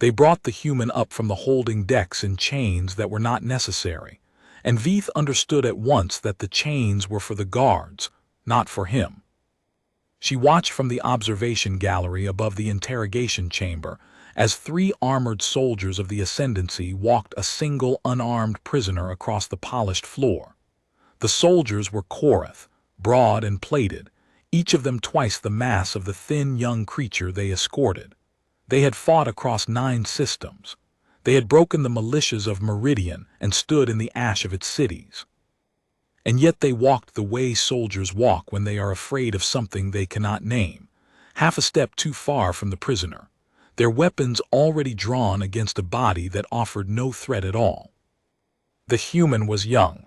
They brought the human up from the holding decks in chains that were not necessary, and Veith understood at once that the chains were for the guards, not for him. She watched from the observation gallery above the interrogation chamber as 3 armored soldiers of the Ascendancy walked a single unarmed prisoner across the polished floor. The soldiers were Korath, broad and plated, each of them twice the mass of the thin young creature they escorted. They had fought across 9 systems. They had broken the militias of Meridian and stood in the ash of its cities. And yet they walked the way soldiers walk when they are afraid of something they cannot name, half a step too far from the prisoner, their weapons already drawn against a body that offered no threat at all. The human was young.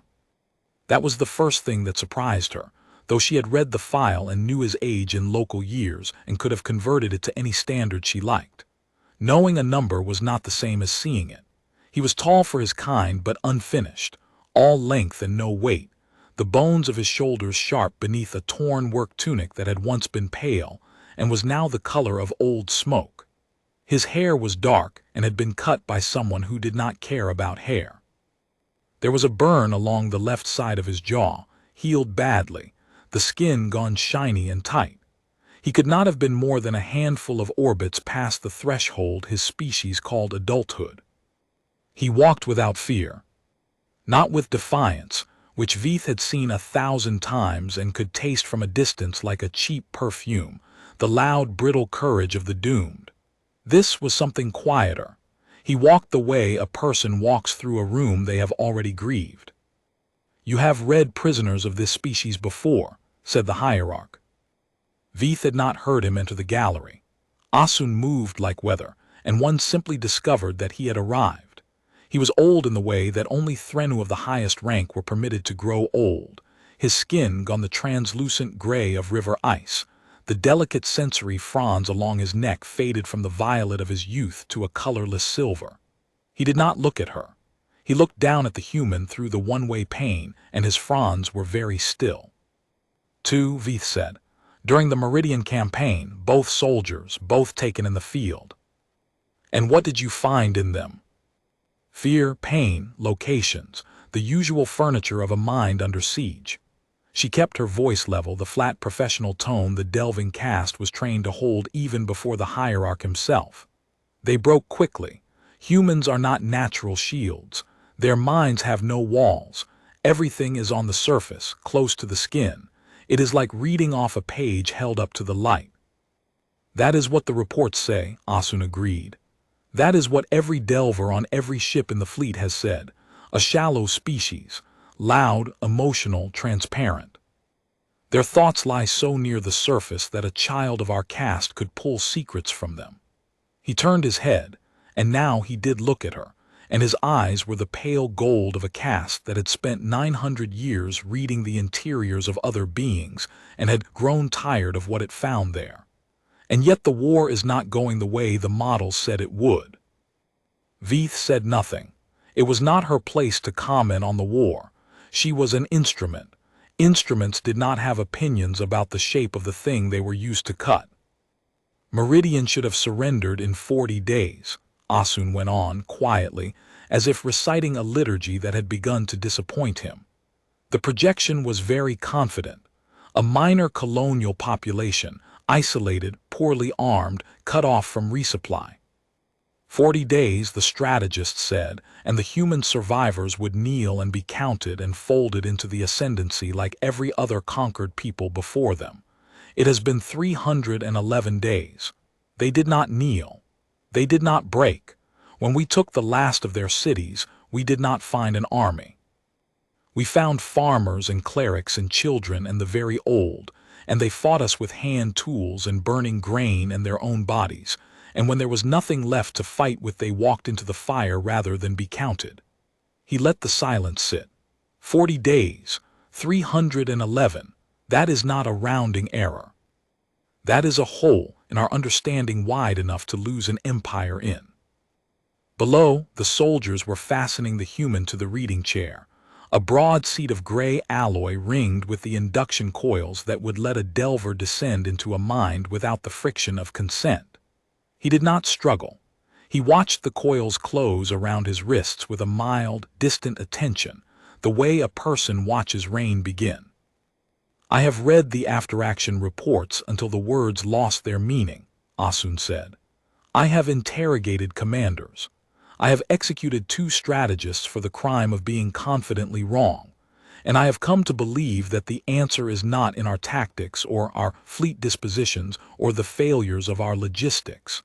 That was the first thing that surprised her, though she had read the file and knew his age in local years and could have converted it to any standard she liked. Knowing a number was not the same as seeing it. He was tall for his kind but unfinished, all length and no weight, the bones of his shoulders sharp beneath a torn work tunic that had once been pale and was now the color of old smoke. His hair was dark and had been cut by someone who did not care about hair. There was a burn along the left side of his jaw, healed badly, the skin gone shiny and tight. He could not have been more than a handful of orbits past the threshold his species called adulthood. He walked without fear. Not with defiance, which Veith had seen 1,000 times and could taste from a distance like a cheap perfume, the loud, brittle courage of the doomed. This was something quieter. He walked the way a person walks through a room they have already grieved. "You have read prisoners of this species before," said the hierarch. Veith had not heard him enter the gallery. Asun moved like weather, and one simply discovered that he had arrived. He was old in the way that only Threnu of the highest rank were permitted to grow old, his skin gone the translucent gray of river ice. The delicate sensory fronds along his neck faded from the violet of his youth to a colorless silver. He did not look at her. He looked down at the human through the one-way pane, and his fronds were very still. "2," Veith said. "During the Meridian campaign, both soldiers, both taken in the field." "And what did you find in them?" "Fear, pain, locations, the usual furniture of a mind under siege." She kept her voice level, the flat professional tone the delving caste was trained to hold even before the hierarch himself. "They broke quickly. Humans are not natural shields. Their minds have no walls. Everything is on the surface, close to the skin. It is like reading off a page held up to the light." "That is what the reports say," Asun agreed. "That is what every delver on every ship in the fleet has said. A shallow species. Loud, emotional, transparent. Their thoughts lie so near the surface that a child of our caste could pull secrets from them." He turned his head, and now he did look at her, and his eyes were the pale gold of a caste that had spent 900 years reading the interiors of other beings and had grown tired of what it found there. "And yet the war is not going the way the models said it would." Veith said nothing. It was not her place to comment on the war. She was an instrument. Instruments did not have opinions about the shape of the thing they were used to cut. "Meridian should have surrendered in 40 days, Asun went on, quietly, as if reciting a liturgy that had begun to disappoint him. The projection was very confident. A minor colonial population, isolated, poorly armed, cut off from resupply. 40 days, the strategist said, and the human survivors would kneel and be counted and folded into the Ascendancy like every other conquered people before them. It has been 311 days. They did not kneel. They did not break. When we took the last of their cities, we did not find an army. We found farmers and clerics and children and the very old, and they fought us with hand tools and burning grain and their own bodies. And when there was nothing left to fight with, they walked into the fire rather than be counted." He let the silence sit. 40 days, 311, that is not a rounding error. That is a hole in our understanding wide enough to lose an empire in. Below, the soldiers were fastening the human to the reading chair, a broad seat of gray alloy ringed with the induction coils that would let a delver descend into a mind without the friction of consent. He did not struggle. He watched the coils close around his wrists with a mild, distant attention, the way a person watches rain begin. "I have read the after-action reports until the words lost their meaning," Asun said. "I have interrogated commanders. I have executed 2 strategists for the crime of being confidently wrong, and I have come to believe that the answer is not in our tactics or our fleet dispositions or the failures of our logistics.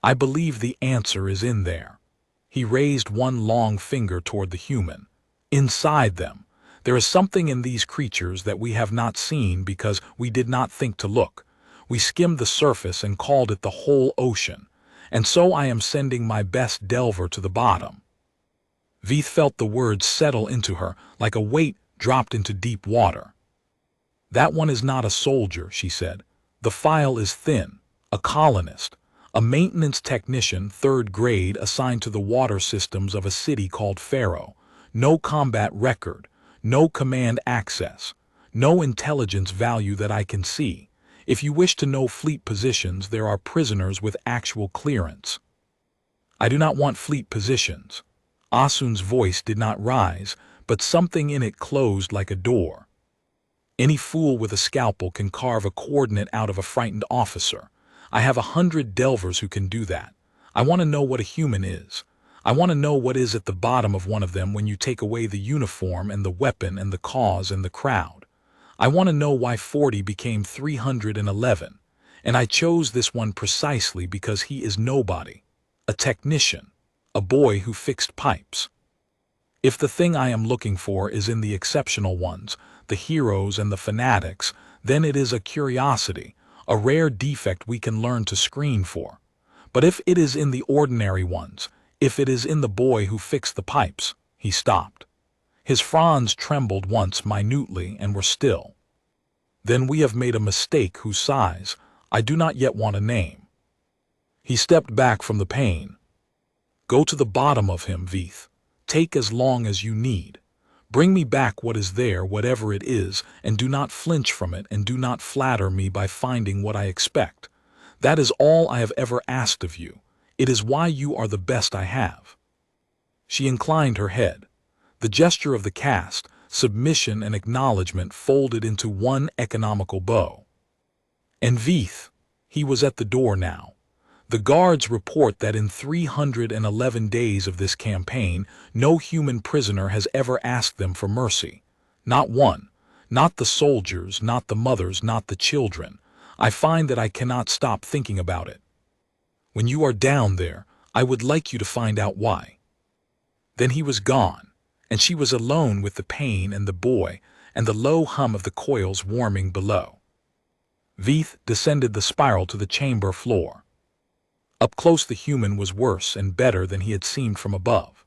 I believe the answer is in there." He raised one long finger toward the human. "Inside them. There is something in these creatures that we have not seen because we did not think to look. We skimmed the surface and called it the whole ocean, and so I am sending my best delver to the bottom." Veith felt the words settle into her like a weight dropped into deep water. "That one is not a soldier," she said. "The file is thin. A colonist. A maintenance technician, 3rd grade, assigned to the water systems of a city called Pharaoh. No combat record. No command access. No intelligence value that I can see. If you wish to know fleet positions, there are prisoners with actual clearance." "I do not want fleet positions." Asun's voice did not rise, but something in it closed like a door. "Any fool with a scalpel can carve a coordinate out of a frightened officer. I have 100 delvers who can do that. I want to know what a human is. I want to know what is at the bottom of one of them when you take away the uniform and the weapon and the cause and the crowd. I want to know why 40 became 311, and I chose this one precisely because he is nobody. A technician. A boy who fixed pipes. If the thing I am looking for is in the exceptional ones, the heroes and the fanatics, then it is a curiosity, a rare defect we can learn to screen for. But if it is in the ordinary ones, if it is in the boy who fixed the pipes," he stopped. His fronds trembled once minutely and were still. "Then we have made a mistake whose size I do not yet want to name." He stepped back from the pain. "Go to the bottom of him, Veith. Take as long as you need. Bring me back what is there, whatever it is, and do not flinch from it, and do not flatter me by finding what I expect. That is all I have ever asked of you. It is why you are the best I have." She inclined her head. The gesture of the caste, submission and acknowledgement folded into one economical bow. "And Veith," he was at the door now. "The guards report that in 311 days of this campaign, no human prisoner has ever asked them for mercy. Not one. Not the soldiers, not the mothers, not the children. I find that I cannot stop thinking about it. When you are down there, I would like you to find out why." Then he was gone, and she was alone with the pain and the boy and the low hum of the coils warming below. Veith descended the spiral to the chamber floor. Up close the human was worse and better than he had seemed from above.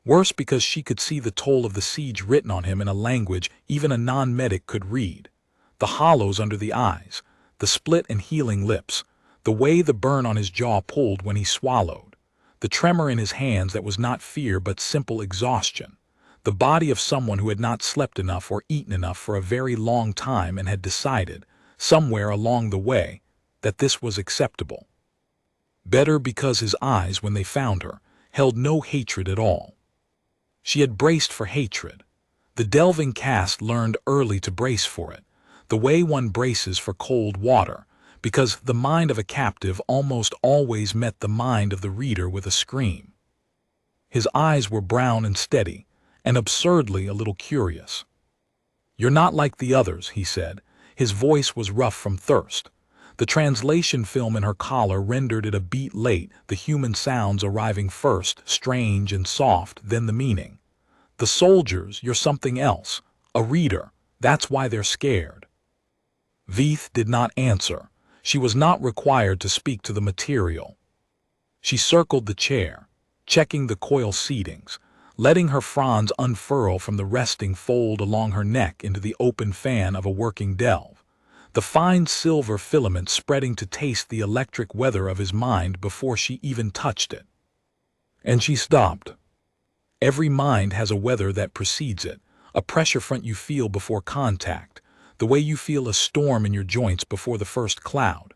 Worse because she could see the toll of the siege written on him in a language even a non-medic could read. The hollows under the eyes, the split and healing lips, the way the burn on his jaw pulled when he swallowed, the tremor in his hands that was not fear but simple exhaustion, the body of someone who had not slept enough or eaten enough for a very long time and had decided, somewhere along the way, that this was acceptable. Better because his eyes, when they found her, held no hatred at all. She had braced for hatred. The delving caste learned early to brace for it, the way one braces for cold water, because the mind of a captive almost always met the mind of the reader with a scream. His eyes were brown and steady, and absurdly a little curious. "You're not like the others," he said. His voice was rough from thirst. The translation film in her collar rendered it a beat late, the human sounds arriving first, strange and soft, then the meaning. "The soldiers, you're something else. A reader. That's why they're scared." Veith did not answer. She was not required to speak to the material. She circled the chair, checking the coil seatings, letting her fronds unfurl from the resting fold along her neck into the open fan of a working delve, the fine silver filament spreading to taste the electric weather of his mind before she even touched it. And she stopped. Every mind has a weather that precedes it, a pressure front you feel before contact, the way you feel a storm in your joints before the first cloud.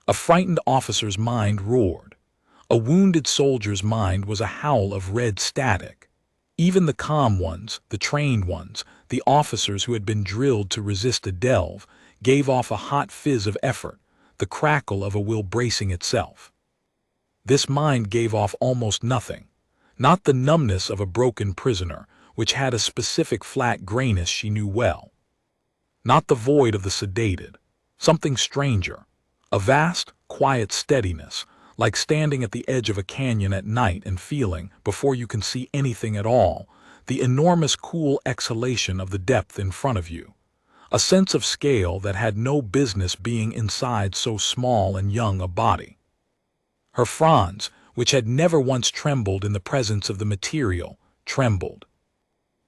A frightened officer's mind roared. A wounded soldier's mind was a howl of red static. Even the calm ones, the trained ones, the officers who had been drilled to resist a delve, gave off a hot fizz of effort, the crackle of a will bracing itself. This mind gave off almost nothing. Not the numbness of a broken prisoner, which had a specific flat grayness she knew well. Not the void of the sedated. Something stranger. A vast, quiet steadiness, like standing at the edge of a canyon at night and feeling, before you can see anything at all, the enormous cool exhalation of the depth in front of you. A sense of scale that had no business being inside so small and young a body. Her fronds, which had never once trembled in the presence of the material, trembled.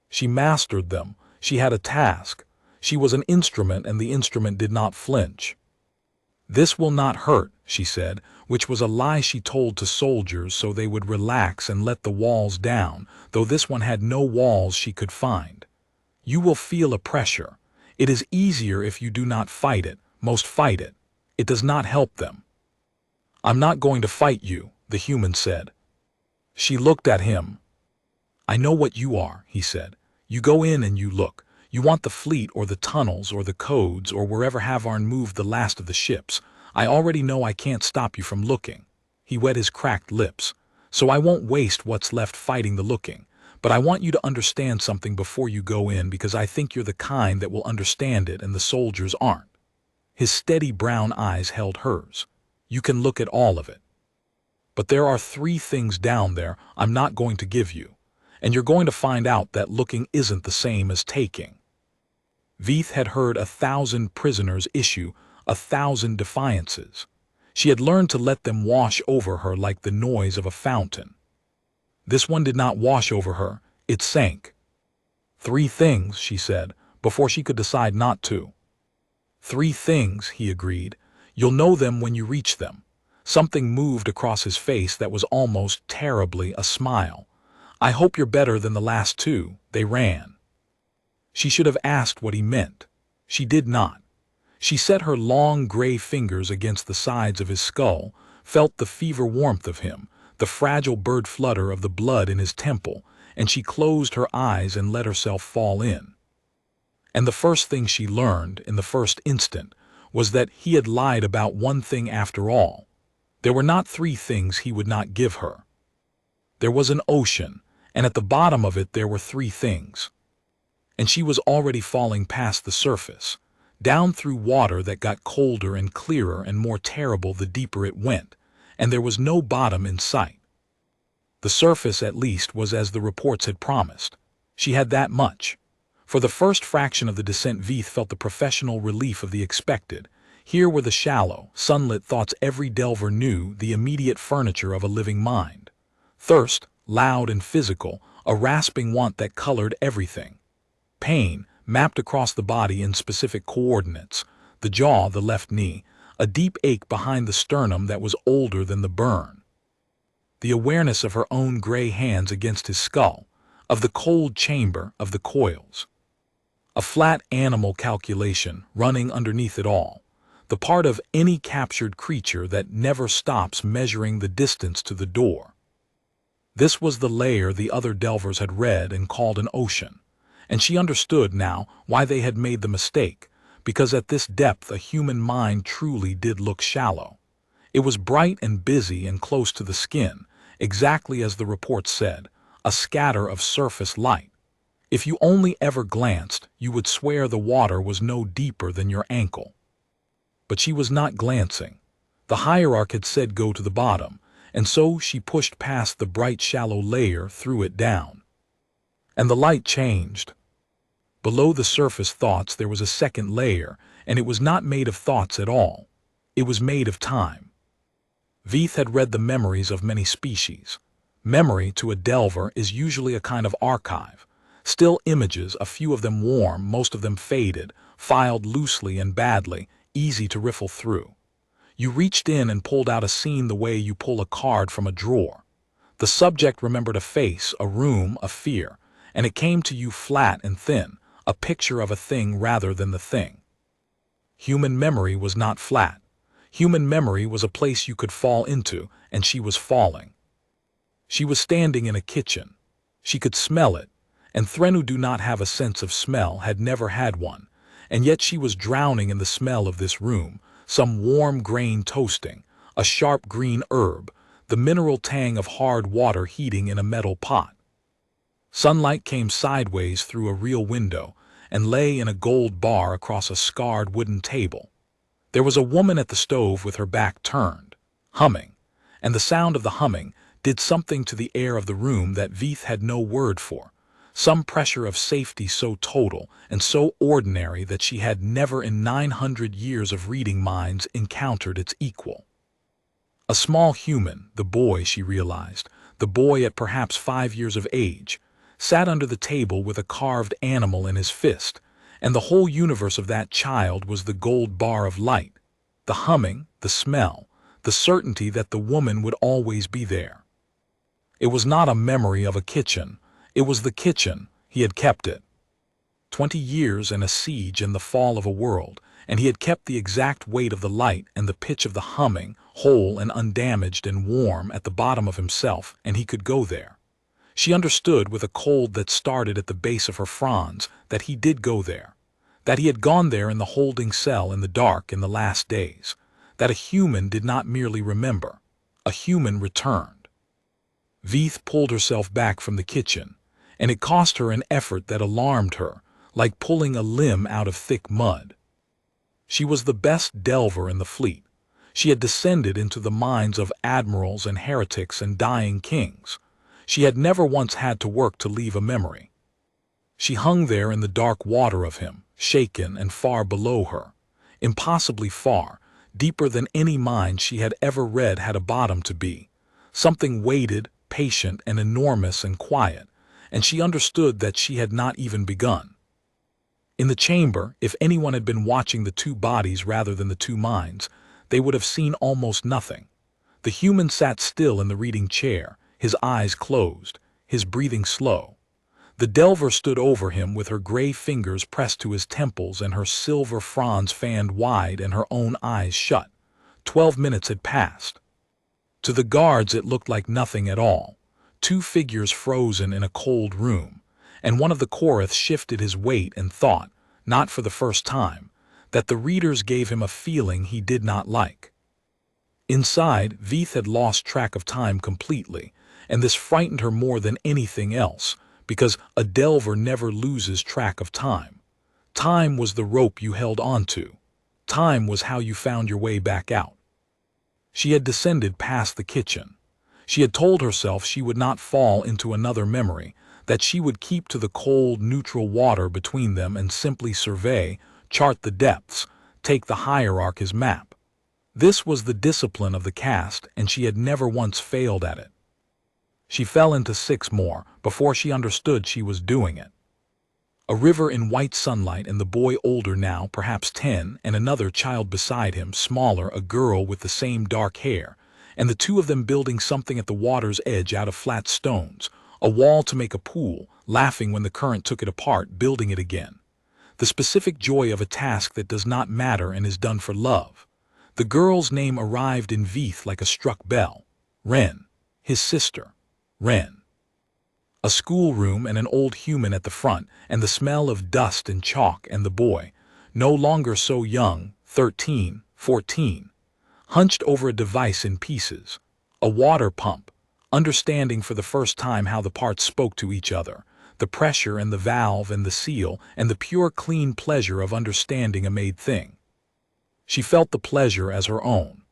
She mastered them. She had a task. She was an instrument, and the instrument did not flinch. "This will not hurt," she said, which was a lie she told to soldiers so they would relax and let the walls down, though this one had no walls she could find. "You will feel a pressure. It is easier if you do not fight it. Most fight it. It does not help them." "I'm not going to fight you," the human said. She looked at him. "I know what you are," he said. "You go in and you look. You want the fleet or the tunnels or the codes or wherever Havarn moved the last of the ships. I already know I can't stop you from looking." He wet his cracked lips. "So I won't waste what's left fighting the looking. But I want you to understand something before you go in, because I think you're the kind that will understand it and the soldiers aren't." His steady brown eyes held hers. "You can look at all of it. But there are 3 things down there I'm not going to give you. And you're going to find out that looking isn't the same as taking." Veith had heard 1,000 prisoners issue 1,000 defiances. She had learned to let them wash over her like the noise of a fountain. This one did not wash over her, it sank. 3 things, she said, before she could decide not to. 3 things, he agreed. You'll know them when you reach them. Something moved across his face that was almost terribly a smile. "I hope you're better than the last 2, they ran." She should have asked what he meant. She did not. She set her long gray fingers against the sides of his skull, felt the fever warmth of him, the fragile bird flutter of the blood in his temple, and she closed her eyes and let herself fall in. And the first thing she learned, in the first instant, was that he had lied about one thing after all. There were not 3 things he would not give her. There was an ocean, and at the bottom of it there were 3 things. And she was already falling past the surface, down through water that got colder and clearer and more terrible the deeper it went, and there was no bottom in sight. The surface, at least, was as the reports had promised. She had that much. For the first fraction of the descent, Veith felt the professional relief of the expected. Here were the shallow, sunlit thoughts every delver knew, the immediate furniture of a living mind. Thirst, loud and physical, a rasping want that colored everything. Pain, mapped across the body in specific coordinates, the jaw, the left knee, a deep ache behind the sternum that was older than the burn. The awareness of her own gray hands against his skull, of the cold chamber, of the coils. A flat animal calculation running underneath it all, the part of any captured creature that never stops measuring the distance to the door. This was the layer the other delvers had read and called an ocean, and she understood now why they had made the mistake, because at this depth a human mind truly did look shallow. It was bright and busy and close to the skin, exactly as the report said, a scatter of surface light. If you only ever glanced, you would swear the water was no deeper than your ankle. But she was not glancing. The hierarch had said go to the bottom, and so she pushed past the bright shallow layer, threw it down. And the light changed. Below the surface thoughts there was a second layer, and it was not made of thoughts at all. It was made of time. Veith had read the memories of many species. Memory to a delver is usually a kind of archive. Still images, a few of them warm, most of them faded, filed loosely and badly, easy to riffle through. You reached in and pulled out a scene the way you pull a card from a drawer. The subject remembered a face, a room, a fear, and it came to you flat and thin, a picture of a thing rather than the thing. Human memory was not flat. Human memory was a place you could fall into, and she was falling. She was standing in a kitchen. She could smell it, and Threnu do not have a sense of smell, had never had one, and yet she was drowning in the smell of this room, some warm grain toasting, a sharp green herb, the mineral tang of hard water heating in a metal pot. Sunlight came sideways through a real window and lay in a gold bar across a scarred wooden table. There was a woman at the stove with her back turned, humming, and the sound of the humming did something to the air of the room that Veith had no word for, some pressure of safety so total and so ordinary that she had never in 900 years of reading minds encountered its equal. A small human, the boy, she realized, the boy at perhaps 5 years of age, sat under the table with a carved animal in his fist, and the whole universe of that child was the gold bar of light, the humming, the smell, the certainty that the woman would always be there. It was not a memory of a kitchen. It was the kitchen. He had kept it. 20 years and a siege and the fall of a world, and he had kept the exact weight of the light and the pitch of the humming, whole and undamaged and warm at the bottom of himself, and he could go there. She understood with a cold that started at the base of her fronds that he did go there, that he had gone there in the holding cell in the dark in the last days, that a human did not merely remember, a human returned. Veith pulled herself back from the kitchen, and it cost her an effort that alarmed her, like pulling a limb out of thick mud. She was the best delver in the fleet. She had descended into the minds of admirals and heretics and dying kings. She had never once had to work to leave a memory. She hung there in the dark water of him, shaken and far below her, impossibly far, deeper than any mind she had ever read had a bottom to be. Something waited, patient and enormous and quiet, and she understood that she had not even begun. In the chamber, if anyone had been watching the two bodies rather than the two minds, they would have seen almost nothing. The human sat still in the reading chair, his eyes closed, his breathing slow. The delver stood over him with her gray fingers pressed to his temples and her silver fronds fanned wide and her own eyes shut. 12 minutes had passed. To the guards it looked like nothing at all, 2 figures frozen in a cold room, and one of the Korath shifted his weight and thought, not for the first time, that the readers gave him a feeling he did not like. Inside, Veith had lost track of time completely, and this frightened her more than anything else, because a delver never loses track of time. Time was the rope you held onto. Time was how you found your way back out. She had descended past the kitchen. She had told herself she would not fall into another memory, that she would keep to the cold, neutral water between them and simply survey, chart the depths, take the hierarch as map. This was the discipline of the caste, and she had never once failed at it. She fell into 6 more before she understood she was doing it. A river in white sunlight and the boy older now, perhaps 10, and another child beside him, smaller, a girl with the same dark hair, and the two of them building something at the water's edge out of flat stones, a wall to make a pool, laughing when the current took it apart, building it again. The specific joy of a task that does not matter and is done for love. The girl's name arrived in Veith like a struck bell. Wren, his sister. Wren. A schoolroom and an old human at the front, and the smell of dust and chalk, and the boy, no longer so young, 13, 14, hunched over a device in pieces, a water pump, understanding for the first time how the parts spoke to each other, the pressure and the valve and the seal, and the pure clean pleasure of understanding a made thing. She felt the pleasure as her own.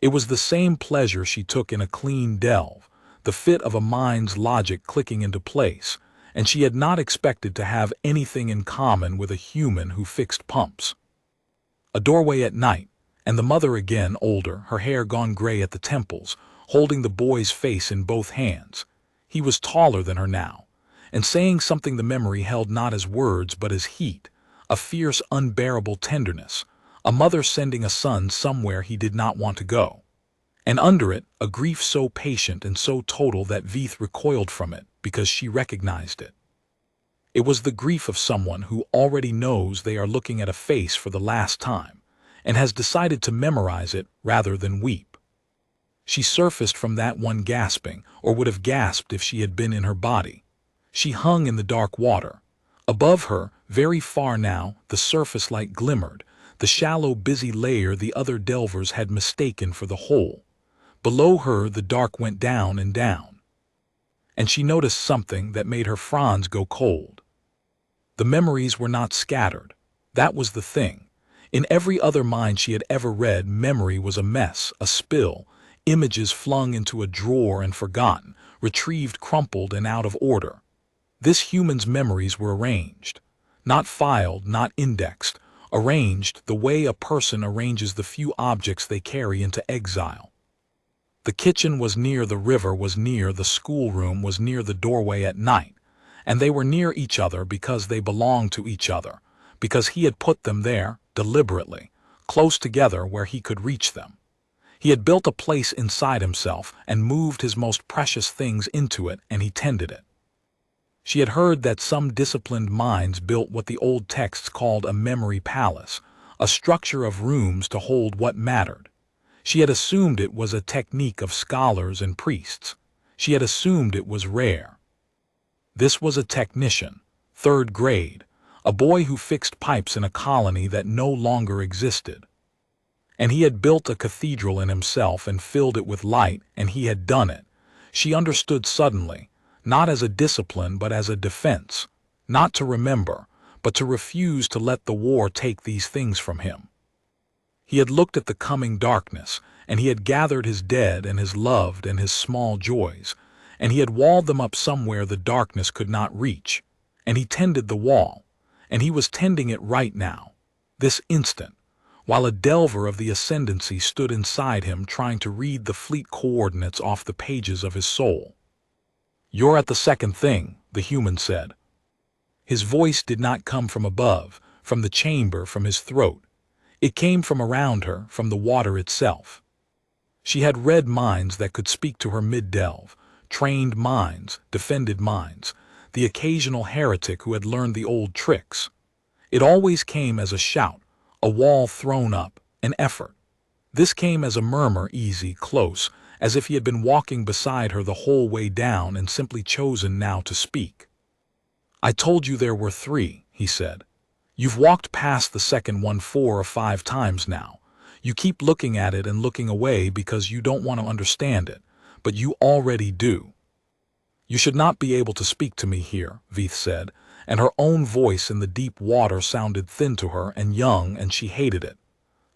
It was the same pleasure she took in a clean delve, the fit of a mind's logic clicking into place, and she had not expected to have anything in common with a human who fixed pumps. A doorway at night, and the mother again older, her hair gone gray at the temples, holding the boy's face in both hands. He was taller than her now, and saying something the memory held not as words but as heat, a fierce, unbearable tenderness, a mother sending a son somewhere he did not want to go. And under it, a grief so patient and so total that Veith recoiled from it because she recognized it. It was the grief of someone who already knows they are looking at a face for the last time and has decided to memorize it rather than weep. She surfaced from that one gasping, or would have gasped if she had been in her body. She hung in the dark water. Above her, very far now, the surface light glimmered, the shallow, busy layer the other delvers had mistaken for the hole. Below her, the dark went down and down. And she noticed something that made her fronds go cold. The memories were not scattered. That was the thing. In every other mind she had ever read, memory was a mess, a spill, images flung into a drawer and forgotten, retrieved crumpled and out of order. This human's memories were arranged. Not filed, not indexed. Arranged the way a person arranges the few objects they carry into exile. The kitchen was near, the river was near, the schoolroom was near the doorway at night. And they were near each other because they belonged to each other, because he had put them there, deliberately, close together where he could reach them. He had built a place inside himself and moved his most precious things into it, and he tended it. She had heard that some disciplined minds built what the old texts called a memory palace, a structure of rooms to hold what mattered. She had assumed it was a technique of scholars and priests. She had assumed it was rare. This was a technician, 3rd grade, a boy who fixed pipes in a colony that no longer existed. And he had built a cathedral in himself and filled it with light, and he had done it. She understood suddenly, not as a discipline but as a defense, not to remember, but to refuse to let the war take these things from him. He had looked at the coming darkness, and he had gathered his dead and his loved and his small joys, and he had walled them up somewhere the darkness could not reach, and he tended the wall, and he was tending it right now, this instant, while a delver of the Ascendancy stood inside him trying to read the fleet coordinates off the pages of his soul. "You're at the second thing," the human said. His voice did not come from above, from the chamber, from his throat. It came from around her, from the water itself. She had read minds that could speak to her mid-delve, trained minds, defended minds, the occasional heretic who had learned the old tricks. It always came as a shout, a wall thrown up, an effort. This came as a murmur, easy, close, as if he had been walking beside her the whole way down and simply chosen now to speak. "I told you there were 3, he said. "You've walked past the second one 4 or 5 times now. You keep looking at it and looking away because you don't want to understand it, but you already do." "You should not be able to speak to me here," Veith said, and her own voice in the deep water sounded thin to her and young, and she hated it.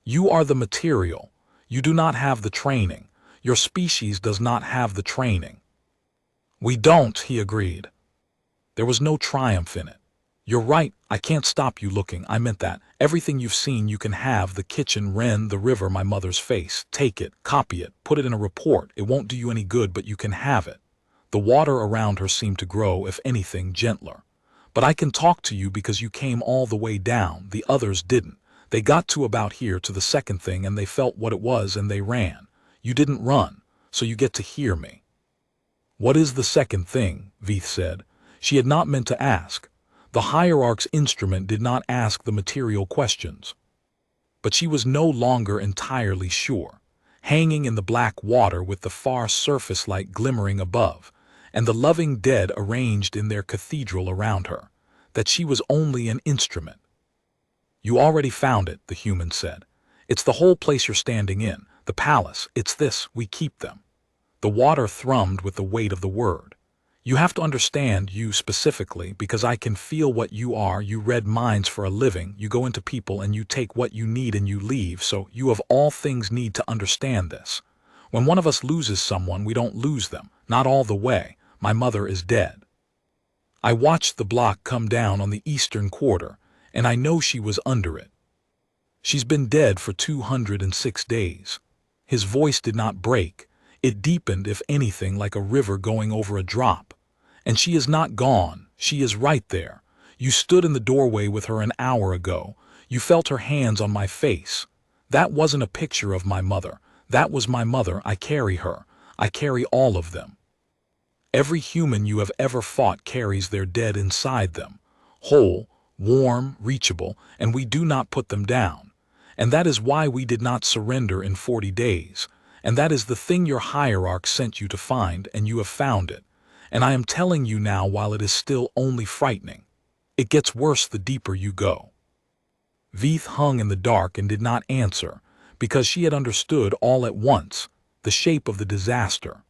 "You are the material. You do not have the training. Your species does not have the training." "We don't," he agreed. There was no triumph in it. "You're right, I can't stop you looking, I meant that. Everything you've seen you can have, the kitchen, Ren, the river, my mother's face. Take it, copy it, put it in a report. It won't do you any good, but you can have it." The water around her seemed to grow, if anything, gentler. "But I can talk to you because you came all the way down, the others didn't. They got to about here to the second thing and they felt what it was and they ran. You didn't run, so you get to hear me." "What is the second thing?" Veith said. She had not meant to ask. The hierarch's instrument did not ask the material questions. But she was no longer entirely sure. Hanging in the black water with the far surface light glimmering above, and the loving dead arranged in their cathedral around her, that she was only an instrument. "You already found it," the human said. "It's the whole place you're standing in, the palace. It's this, we keep them." The water thrummed with the weight of the word. "You have to understand, you specifically, because I can feel what you are. You read minds for a living, you go into people and you take what you need and you leave, so you of all things need to understand this. When one of us loses someone, we don't lose them, not all the way. My mother is dead. I watched the block come down on the eastern quarter, and I know she was under it. She's been dead for 206 days. His voice did not break. It deepened, if anything, like a river going over a drop. "And she is not gone. She is right there. You stood in the doorway with her an hour ago. You felt her hands on my face. That wasn't a picture of my mother. That was my mother. I carry her. I carry all of them. Every human you have ever fought carries their dead inside them, whole, warm, reachable, and we do not put them down. And that is why we did not surrender in 40 days. And that is the thing your hierarch sent you to find, and you have found it. And I am telling you now, while it is still only frightening, it gets worse the deeper you go." Veith hung in the dark and did not answer, because she had understood all at once the shape of the disaster.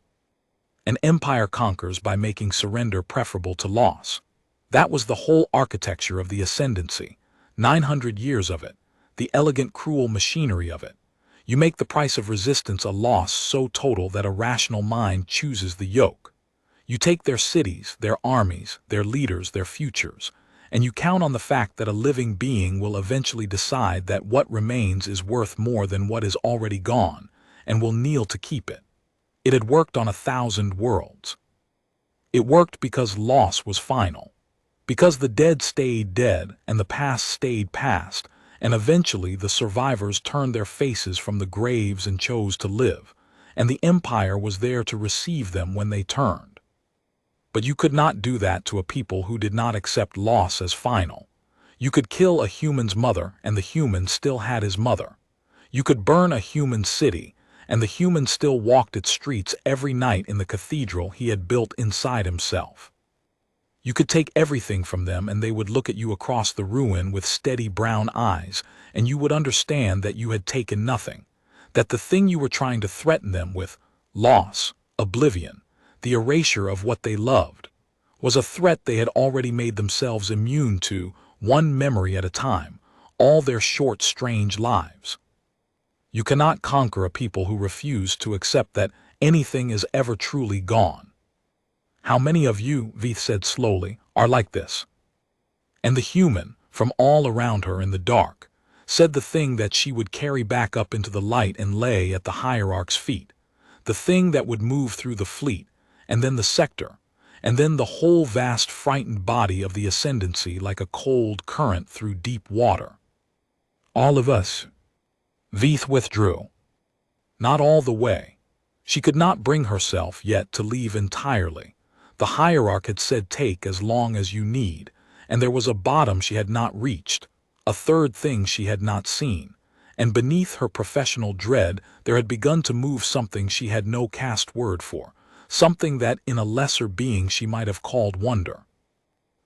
An empire conquers by making surrender preferable to loss. That was the whole architecture of the Ascendancy, 900 years of it, the elegant cruel machinery of it. You make the price of resistance a loss so total that a rational mind chooses the yoke. You take their cities, their armies, their leaders, their futures, and you count on the fact that a living being will eventually decide that what remains is worth more than what is already gone, and will kneel to keep it. It had worked on 1,000 worlds. It worked because loss was final, because the dead stayed dead and the past stayed past, and eventually the survivors turned their faces from the graves and chose to live, and the empire was there to receive them when they turned. But you could not do that to a people who did not accept loss as final. You could kill a human's mother, and the human still had his mother. You could burn a human city, and the human still walked its streets every night in the cathedral he had built inside himself. You could take everything from them, and they would look at you across the ruin with steady brown eyes, and you would understand that you had taken nothing, that the thing you were trying to threaten them with, loss, oblivion, the erasure of what they loved, was a threat they had already made themselves immune to, one memory at a time, all their short, strange lives. You cannot conquer a people who refuse to accept that anything is ever truly gone. How many of you, Veith said slowly, are like this? And the human, from all around her in the dark, said the thing that she would carry back up into the light and lay at the hierarch's feet, the thing that would move through the fleet, and then the sector, and then the whole vast frightened body of the Ascendancy like a cold current through deep water. All of us. Veith withdrew. Not all the way. She could not bring herself yet to leave entirely. The hierarch had said take as long as you need, and there was a bottom she had not reached, a third thing she had not seen, and beneath her professional dread there had begun to move something she had no cast word for, something that in a lesser being she might have called wonder.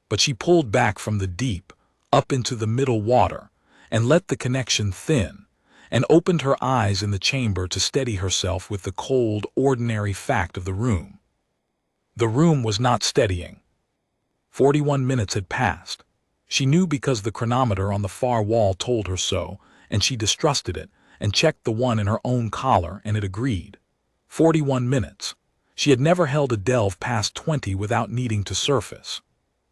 But she pulled back from the deep, up into the middle water, and let the connection thin, and opened her eyes in the chamber to steady herself with the cold, ordinary fact of the room. The room was not steadying. 41 minutes had passed. She knew because the chronometer on the far wall told her so, and she distrusted it, and checked the one in her own collar, and it agreed. 41 minutes. She had never held a delve past 20 without needing to surface.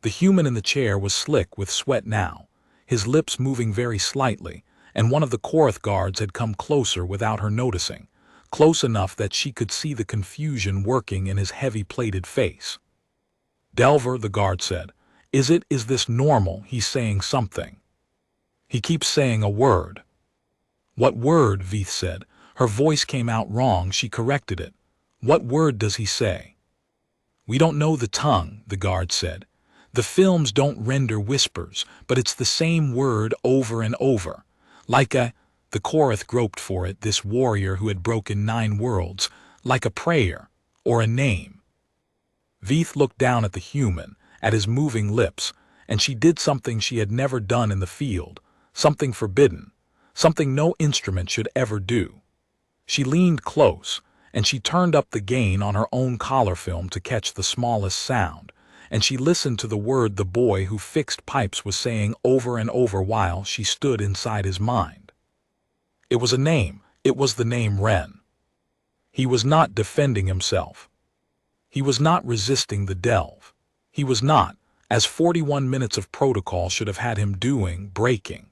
The human in the chair was slick with sweat now, his lips moving very slightly, and one of the Korath guards had come closer without her noticing, close enough that she could see the confusion working in his heavy-plated face. "Delver," the guard said, is this normal? He's saying something. He keeps saying a word." "What word?" Veith said. Her voice came out wrong. She corrected it. "What word does he say?" "We don't know the tongue," the guard said. "The films don't render whispers, but it's the same word over and over. Like a," the Korath groped for it, this warrior who had broken 9 worlds, "like a prayer, or a name." Veith looked down at the human, at his moving lips, and she did something she had never done in the field, something forbidden, something no instrument should ever do. She leaned close, and she turned up the gain on her own collar film to catch the smallest sound, and she listened to the word the boy who fixed pipes was saying over and over while she stood inside his mind. It was a name. It was the name Ren. He was not defending himself. He was not resisting the delve. He was not, as 41 minutes of protocol should have had him doing, breaking.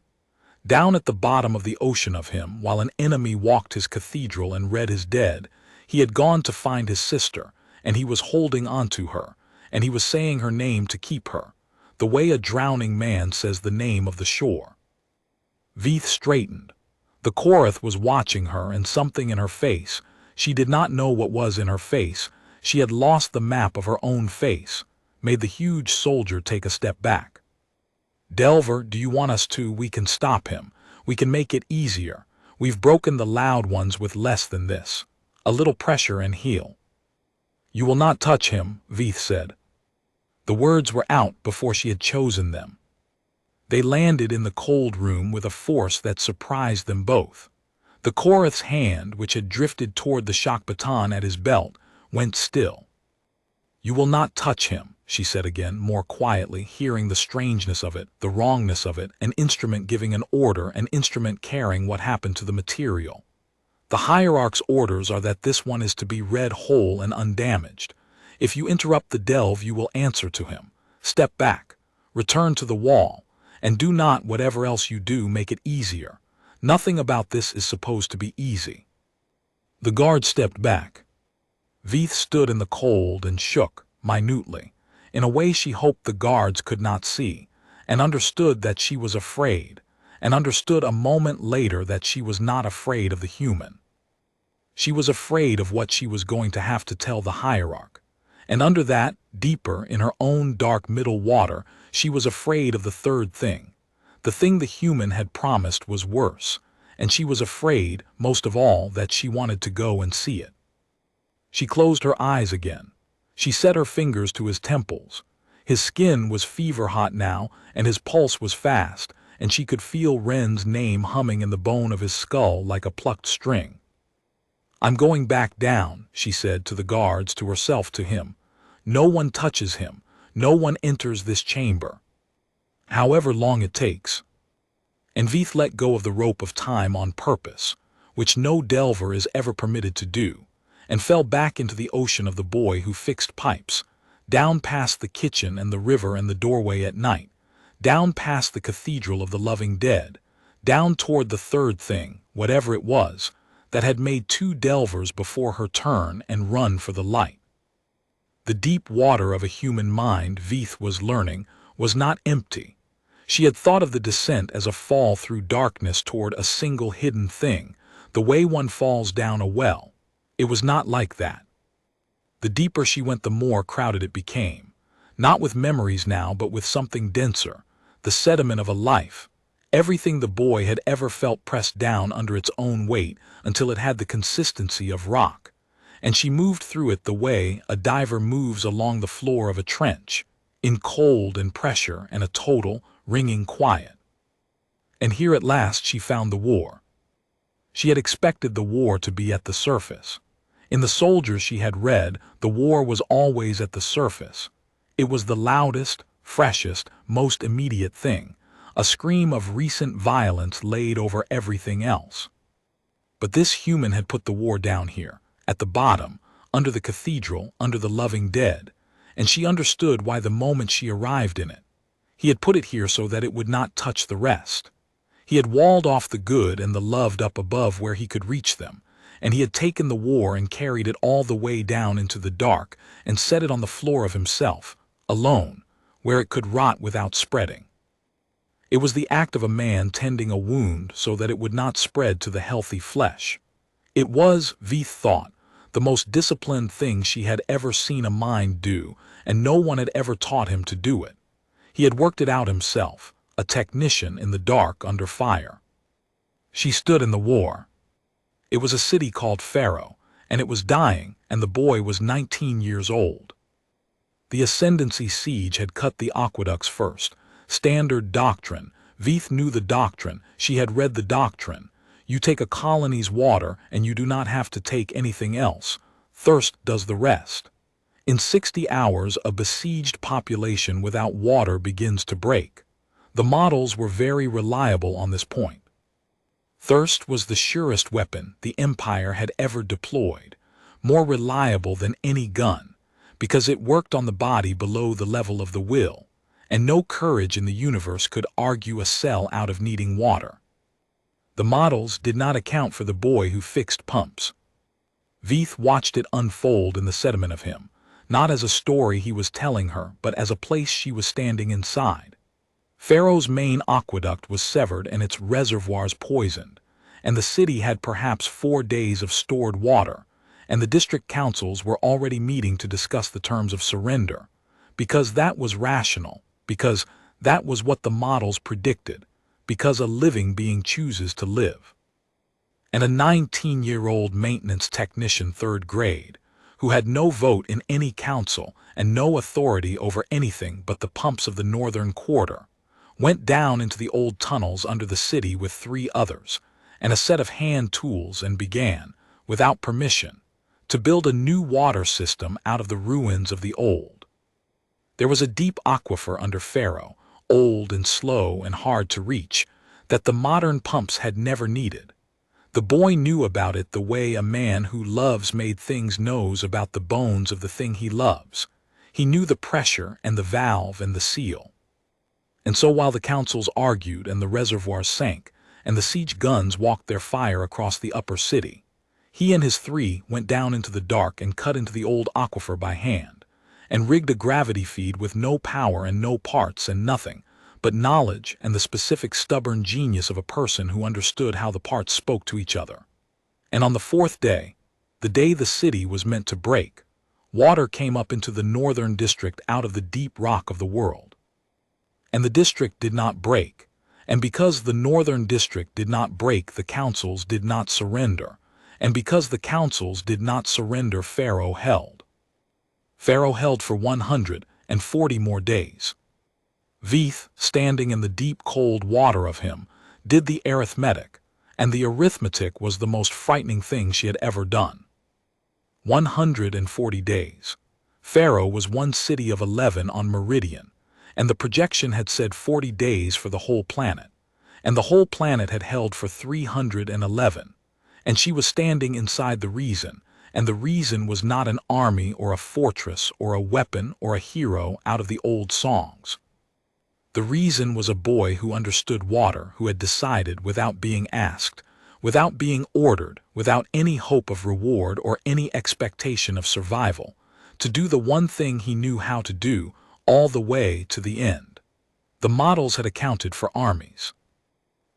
Down at the bottom of the ocean of him, while an enemy walked his cathedral and read his dead, he had gone to find his sister, and he was holding on to her, and he was saying her name to keep her, the way a drowning man says the name of the shore. Veith straightened. The Korath was watching her, and something in her face, she did not know what was in her face, she had lost the map of her own face, made the huge soldier take a step back. "Delver, do you want us to? We can stop him. We can make it easier. We've broken the loud ones with less than this. A little pressure and heal. You will not touch him, Veith said. The words were out before she had chosen them. They landed in the cold room with a force that surprised them both. The Korath's hand, which had drifted toward the shock baton at his belt, went still. You will not touch him, she said again, more quietly, hearing the strangeness of it, the wrongness of it, an instrument giving an order, an instrument caring what happened to the material. The hierarch's orders are that this one is to be read whole and undamaged. If you interrupt the delve, you will answer to him. Step back, return to the wall, and do not, whatever else you do, make it easier. Nothing about this is supposed to be easy. The guard stepped back. Veith stood in the cold and shook, minutely, in a way she hoped the guards could not see, and understood that she was afraid, and understood a moment later that she was not afraid of the human. She was afraid of what she was going to have to tell the hierarch, and under that, deeper in her own dark middle water, she was afraid of the third thing. The thing the human had promised was worse, and she was afraid, most of all, that she wanted to go and see it. She closed her eyes again. She set her fingers to his temples. His skin was fever-hot now, and his pulse was fast, and she could feel Ren's name humming in the bone of his skull like a plucked string. I'm going back down, she said to the guards, to herself, to him. No one touches him. No one enters this chamber. However long it takes. And Veith let go of the rope of time on purpose, which no delver is ever permitted to do, and fell back into the ocean of the boy who fixed pipes, down past the kitchen and the river and the doorway at night, down past the cathedral of the loving dead, down toward the third thing, whatever it was, that had made two delvers before her turn and run for the light. The deep water of a human mind, Veith was learning, was not empty. She had thought of the descent as a fall through darkness toward a single hidden thing, the way one falls down a well. It was not like that. The deeper she went, the more crowded it became, not with memories now, but with something denser, the sediment of a life, everything the boy had ever felt pressed down under its own weight until it had the consistency of rock. And she moved through it the way a diver moves along the floor of a trench, in cold and pressure and a total, ringing quiet. And here at last she found the war. She had expected the war to be at the surface. In the soldiers she had read, the war was always at the surface. It was the loudest, freshest, most immediate thing, a scream of recent violence laid over everything else. But this human had put the war down here, at the bottom, under the cathedral, under the loving dead, and she understood why the moment she arrived in it. He had put it here so that it would not touch the rest. He had walled off the good and the loved up above where he could reach them, and he had taken the war and carried it all the way down into the dark and set it on the floor of himself, alone, where it could rot without spreading. It was the act of a man tending a wound so that it would not spread to the healthy flesh. It was, Veith thought, the most disciplined thing she had ever seen a mind do, and no one had ever taught him to do it. He had worked it out himself, a technician in the dark under fire. She stood in the war. It was a city called Pharaoh, and it was dying, and the boy was 19 years old. The Ascendancy siege had cut the aqueducts first. Standard doctrine. Veith knew the doctrine. She had read the doctrine. You take a colony's water, and you do not have to take anything else. Thirst does the rest. In 60 hours, a besieged population without water begins to break. The models were very reliable on this point. Thirst was the surest weapon the Empire had ever deployed, more reliable than any gun, because it worked on the body below the level of the will, and no courage in the universe could argue a cell out of needing water. The models did not account for the boy who fixed pumps. Veith watched it unfold in the sediment of him, not as a story he was telling her, but as a place she was standing inside. Pharaoh's main aqueduct was severed and its reservoirs poisoned, and the city had perhaps 4 days of stored water, and the district councils were already meeting to discuss the terms of surrender, because that was rational, because that was what the models predicted, because a living being chooses to live. and a 19-year-old maintenance technician 3rd grade, who had no vote in any council and no authority over anything but the pumps of the northern quarter, went down into the old tunnels under the city with 3 others and a set of hand tools and began, without permission, to build a new water system out of the ruins of the old. There was a deep aquifer under Pharaoh, old and slow and hard to reach, that the modern pumps had never needed. The boy knew about it the way a man who loves made things knows about the bones of the thing he loves. He knew the pressure and the valve and the seal. And so while the councils argued and the reservoirs sank and the siege guns walked their fire across the upper city, he and his 3 went down into the dark and cut into the old aquifer by hand, and rigged a gravity feed with no power and no parts and nothing but knowledge and the specific stubborn genius of a person who understood how the parts spoke to each other. And on the 4th day, the day the city was meant to break, water came up into the northern district out of the deep rock of the world. And the district did not break, and because the northern district did not break, the councils did not surrender, and because the councils did not surrender, Pharaoh held. Pharaoh held for 140 more days. Veeth, standing in the deep cold water of him, did the arithmetic, and the arithmetic was the most frightening thing she had ever done. 140 days. Pharaoh was one city of 11 on meridian, and the projection had said 40 days for the whole planet, and the whole planet had held for 311, and she was standing inside the reason, and the reason was not an army or a fortress or a weapon or a hero out of the old songs. The reason was a boy who understood water, who had decided without being asked, without being ordered, without any hope of reward or any expectation of survival, to do the one thing he knew how to do all the way to the end. The models had accounted for armies.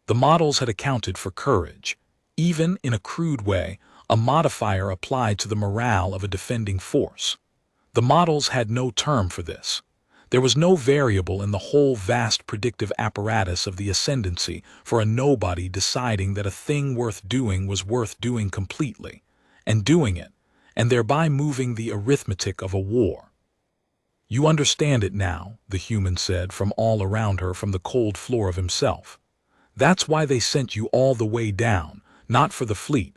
The models had accounted for courage. Even in a crude way, a modifier applied to the morale of a defending force. The models had no term for this. There was no variable in the whole vast predictive apparatus of the Ascendancy for a nobody deciding that a thing worth doing was worth doing completely, and doing it, and thereby moving the arithmetic of a war. You understand it now, the human said from all around her, from the cold floor of himself. That's why they sent you all the way down, not for the fleet.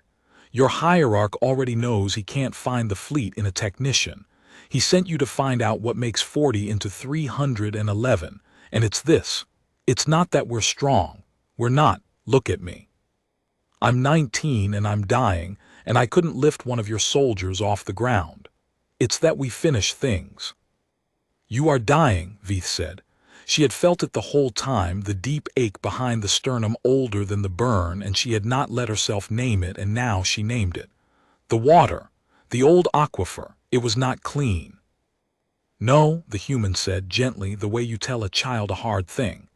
Your hierarch already knows he can't find the fleet in a technician. He sent you to find out what makes 40 into 311, and it's this. It's not that we're strong. We're not. Look at me. I'm 19 and I'm dying, and I couldn't lift one of your soldiers off the ground. It's that we finish things. You are dying, Veeth said. She had felt it the whole time, the deep ache behind the sternum older than the burn, and she had not let herself name it, and now she named it. The water, the old aquifer, it was not clean. No, the human said gently, the way you tell a child a hard thing.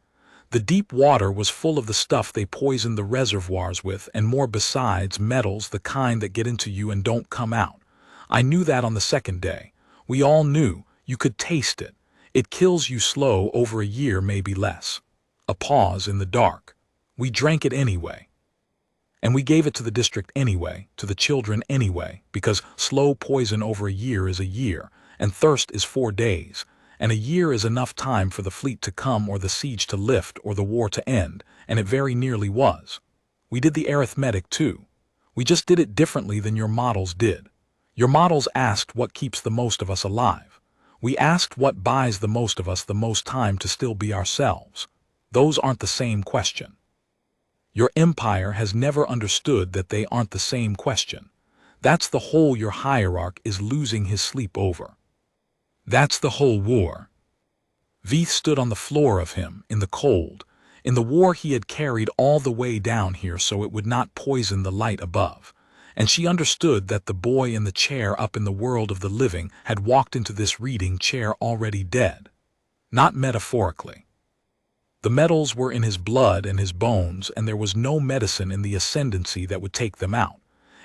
The deep water was full of the stuff they poisoned the reservoirs with, and more besides, metals, the kind that get into you and don't come out. I knew that on the 2nd day. We all knew. You could taste it. It kills you slow over a year, maybe less. A pause in the dark. We drank it anyway. And we gave it to the district anyway, to the children anyway, because slow poison over a year is a year, and thirst is 4 days, and a year is enough time for the fleet to come or the siege to lift or the war to end, and it very nearly was. We did the arithmetic too. We just did it differently than your models did. Your models asked what keeps the most of us alive. We asked what buys the most of us the most time to still be ourselves. Those aren't the same question. Your empire has never understood that they aren't the same question. That's the whole your hierarch is losing his sleep over. That's the whole war. Veeth stood on the floor of him, in the cold. In the war he had carried all the way down here so it would not poison the light above. And she understood that the boy in the chair up in the world of the living had walked into this reading chair already dead. Not metaphorically. The metals were in his blood and his bones, and there was no medicine in the Ascendancy that would take them out.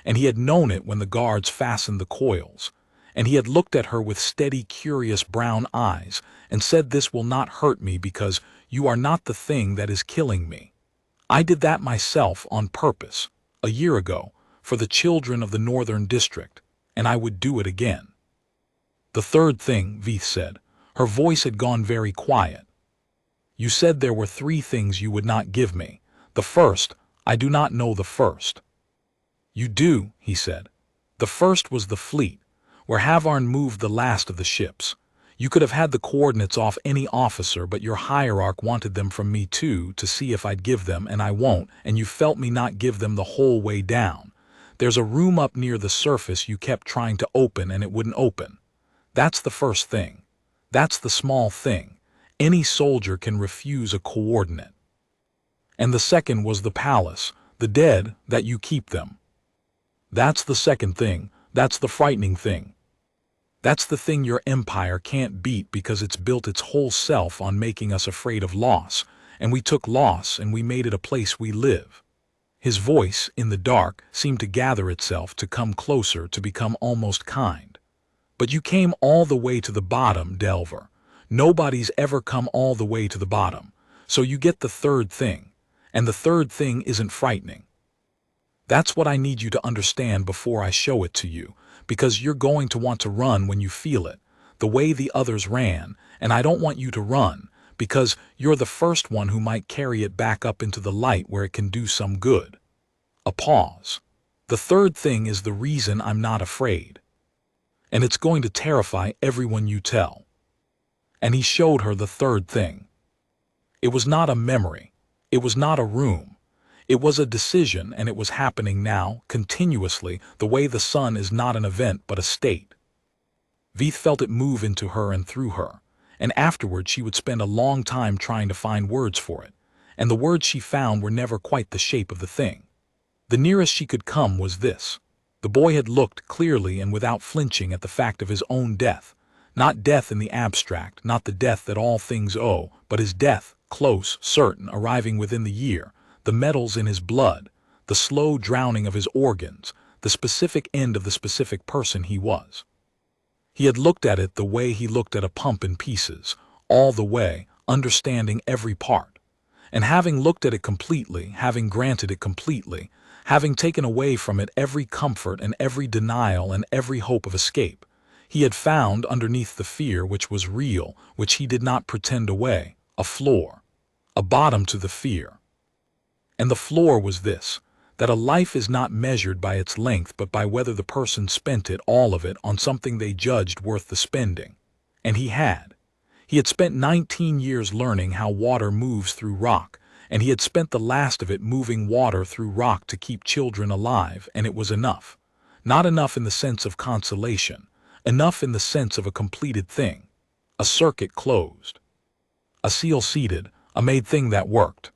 And he had known it when the guards fastened the coils. And he had looked at her with steady, curious brown eyes and said, "This will not hurt me because you are not the thing that is killing me. I did that myself on purpose. a year ago, for the children of the Northern District, and I would do it again. The third thing, Veith said. Her voice had gone very quiet. You said there were 3 things you would not give me. The first, I do not know the first. You do, he said. The first was the fleet, where Havarn moved the last of the ships. You could have had the coordinates off any officer, but your hierarch wanted them from me too, to see if I'd give them, and I won't, and you felt me not give them the whole way down. There's a room up near the surface you kept trying to open and it wouldn't open. That's the first thing. That's the small thing. Any soldier can refuse a coordinate. And the second was the palace, the dead, that you keep them. That's the second thing. That's the frightening thing. That's the thing your empire can't beat because it's built its whole self on making us afraid of loss, and we took loss and we made it a place we live. His voice, in the dark, seemed to gather itself, to come closer, to become almost kind. But you came all the way to the bottom, Delver. Nobody's ever come all the way to the bottom. So you get the third thing. And the third thing isn't frightening. That's what I need you to understand before I show it to you, because you're going to want to run when you feel it, the way the others ran, and I don't want you to run, because you're the first one who might carry it back up into the light where it can do some good. A pause. The third thing is the reason I'm not afraid. And it's going to terrify everyone you tell. And he showed her the third thing. It was not a memory. It was not a room. It was a decision, and it was happening now, continuously, the way the sun is not an event but a state. Veith felt it move into her and through her, and afterward she would spend a long time trying to find words for it, and the words she found were never quite the shape of the thing. The nearest she could come was this. The boy had looked clearly and without flinching at the fact of his own death, not death in the abstract, not the death that all things owe, but his death, close, certain, arriving within the year, the metals in his blood, the slow drowning of his organs, the specific end of the specific person he was. He had looked at it the way he looked at a pump in pieces, all the way, understanding every part. And having looked at it completely, having granted it completely, having taken away from it every comfort and every denial and every hope of escape, he had found underneath the fear which was real, which he did not pretend away, a floor, a bottom to the fear. And the floor was this, that a life is not measured by its length but by whether the person spent it, all of it, on something they judged worth the spending. And he had. He had spent 19 years learning how water moves through rock, and he had spent the last of it moving water through rock to keep children alive, and it was enough. Not enough in the sense of consolation, enough in the sense of a completed thing, a circuit closed, a seal seated, a made thing that worked.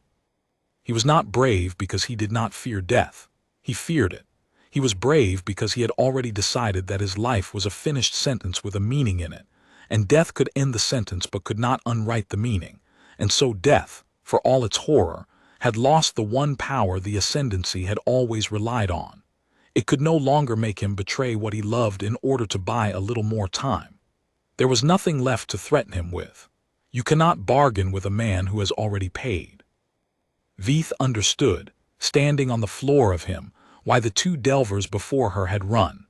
He was not brave because he did not fear death. He feared it. He was brave because he had already decided that his life was a finished sentence with a meaning in it, and death could end the sentence but could not unwrite the meaning, and so death, for all its horror, had lost the one power the Ascendancy had always relied on. It could no longer make him betray what he loved in order to buy a little more time. There was nothing left to threaten him with. You cannot bargain with a man who has already paid. Veith understood, standing on the floor of him, why the 2 delvers before her had run.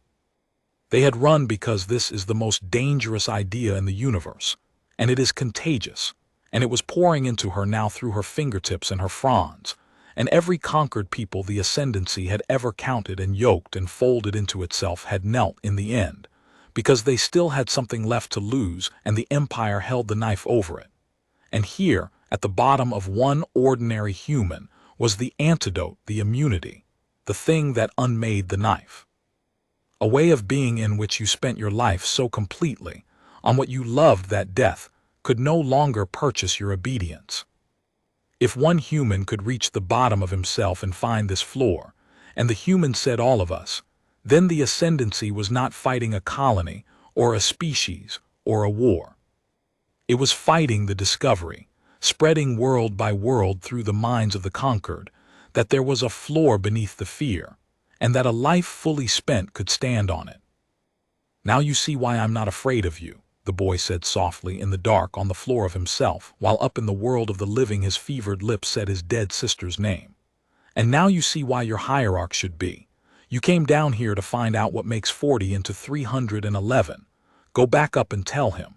They had run because this is the most dangerous idea in the universe, and it is contagious, and it was pouring into her now through her fingertips and her fronds, and every conquered people the Ascendancy had ever counted and yoked and folded into itself had knelt in the end, because they still had something left to lose, and the Empire held the knife over it. And here, at the bottom of one ordinary human, was the antidote, the immunity, the thing that unmade the knife. A way of being in which you spent your life so completely, on what you loved that death could no longer purchase your obedience. If one human could reach the bottom of himself and find this floor, and the human said all of us, then the Ascendancy was not fighting a colony, or a species, or a war. It was fighting the discovery, spreading world by world through the minds of the conquered, that there was a floor beneath the fear, and that a life fully spent could stand on it. Now you see why I'm not afraid of you, the boy said softly in the dark on the floor of himself, while up in the world of the living his fevered lips said his dead sister's name. And now you see why your hierarch should be. You came down here to find out what makes 40 into 311. Go back up and tell him.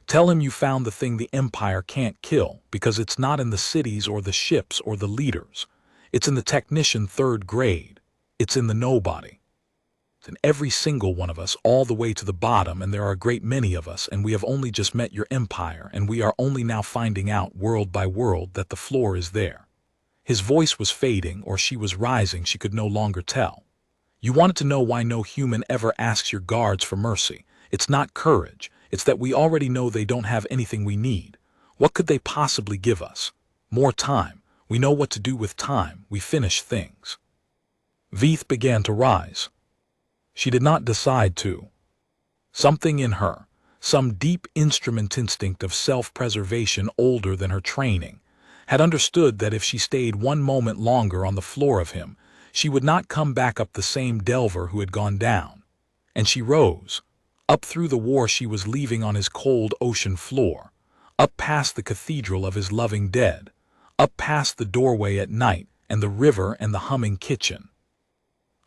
Tell him you found the thing the Empire can't kill, because it's not in the cities or the ships or the leaders. It's in the technician third grade. It's in the nobody. It's in every single one of us, all the way to the bottom, and there are a great many of us, and we have only just met your empire, and we are only now finding out, world by world, that the floor is there. His voice was fading, or she was rising, she could no longer tell. You wanted to know why no human ever asks your guards for mercy. It's not courage. It's that we already know they don't have anything we need. What could they possibly give us? More time. We know what to do with time. We finish things. Veeth began to rise. She did not decide to. Something in her, some deep instrument instinct of self-preservation older than her training, had understood that if she stayed one moment longer on the floor of him, she would not come back up the same delver who had gone down. And she rose. Up through the war she was leaving on his cold ocean floor, up past the cathedral of his loving dead, up past the doorway at night and the river and the humming kitchen,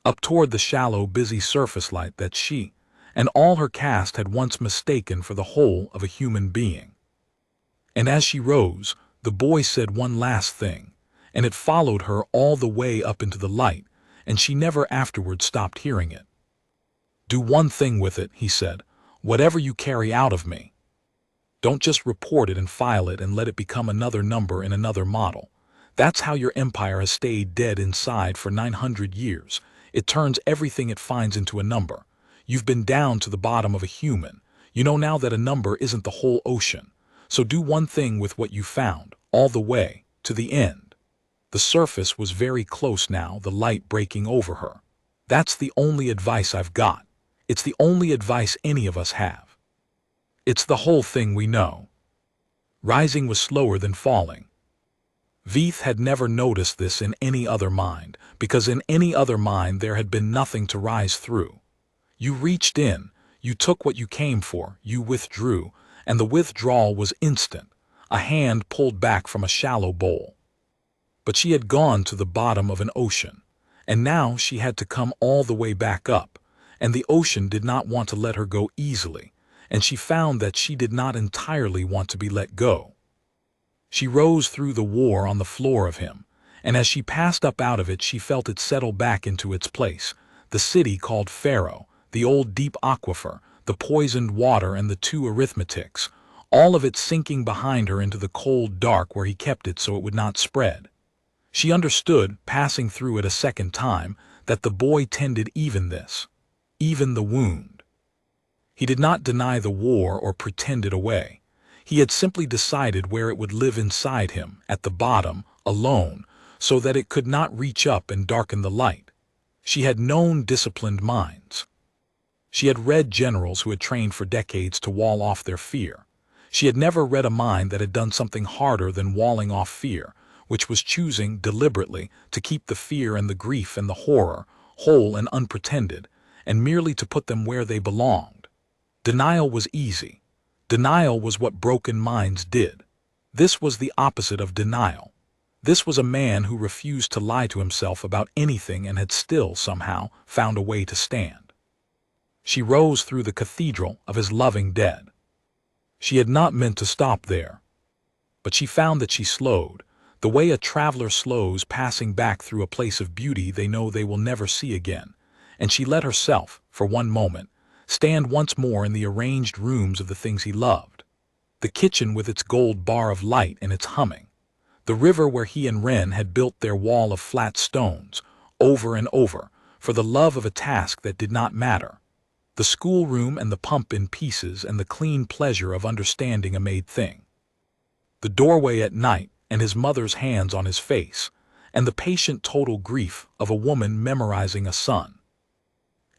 up toward the shallow, busy surface light that she and all her caste had once mistaken for the whole of a human being. And as she rose, the boy said one last thing, and it followed her all the way up into the light, and she never afterward stopped hearing it. Do one thing with it, he said, whatever you carry out of me. Don't just report it and file it and let it become another number in another model. That's how your empire has stayed dead inside for 900 years. It turns everything it finds into a number. You've been down to the bottom of a human. You know now that a number isn't the whole ocean. So do one thing with what you found, all the way, to the end. The surface was very close now, the light breaking over her. That's the only advice I've got. It's the only advice any of us have. It's the whole thing we know. Rising was slower than falling. Veeth had never noticed this in any other mind, because in any other mind there had been nothing to rise through. You reached in, you took what you came for, you withdrew, and the withdrawal was instant, a hand pulled back from a shallow bowl. But she had gone to the bottom of an ocean, and now she had to come all the way back up, and the ocean did not want to let her go easily, and she found that she did not entirely want to be let go. She rose through the war on the floor of him, and as she passed up out of it she felt it settle back into its place, the city called Pharaoh, the old deep aquifer, the poisoned water and the two arithmetics, all of it sinking behind her into the cold dark where he kept it so it would not spread. She understood, passing through it a second time, that the boy tended even this, even the wound. He did not deny the war or pretend it away. He had simply decided where it would live inside him, at the bottom, alone, so that it could not reach up and darken the light. She had known disciplined minds. She had read generals who had trained for decades to wall off their fear. She had never read a mind that had done something harder than walling off fear, which was choosing, deliberately, to keep the fear and the grief and the horror, whole and unpretended, and merely to put them where they belonged. Denial was easy. Denial was what broken minds did. This was the opposite of denial. This was a man who refused to lie to himself about anything and had still, somehow, found a way to stand. She rose through the cathedral of his loving dead. She had not meant to stop there. But she found that she slowed, the way a traveler slows passing back through a place of beauty they know they will never see again, and she let herself, for one moment, stand once more in the arranged rooms of the things he loved. The kitchen with its gold bar of light and its humming. The river where he and Ren had built their wall of flat stones, over and over, for the love of a task that did not matter. The schoolroom and the pump in pieces and the clean pleasure of understanding a made thing. The doorway at night and his mother's hands on his face, and the patient total grief of a woman memorizing a son.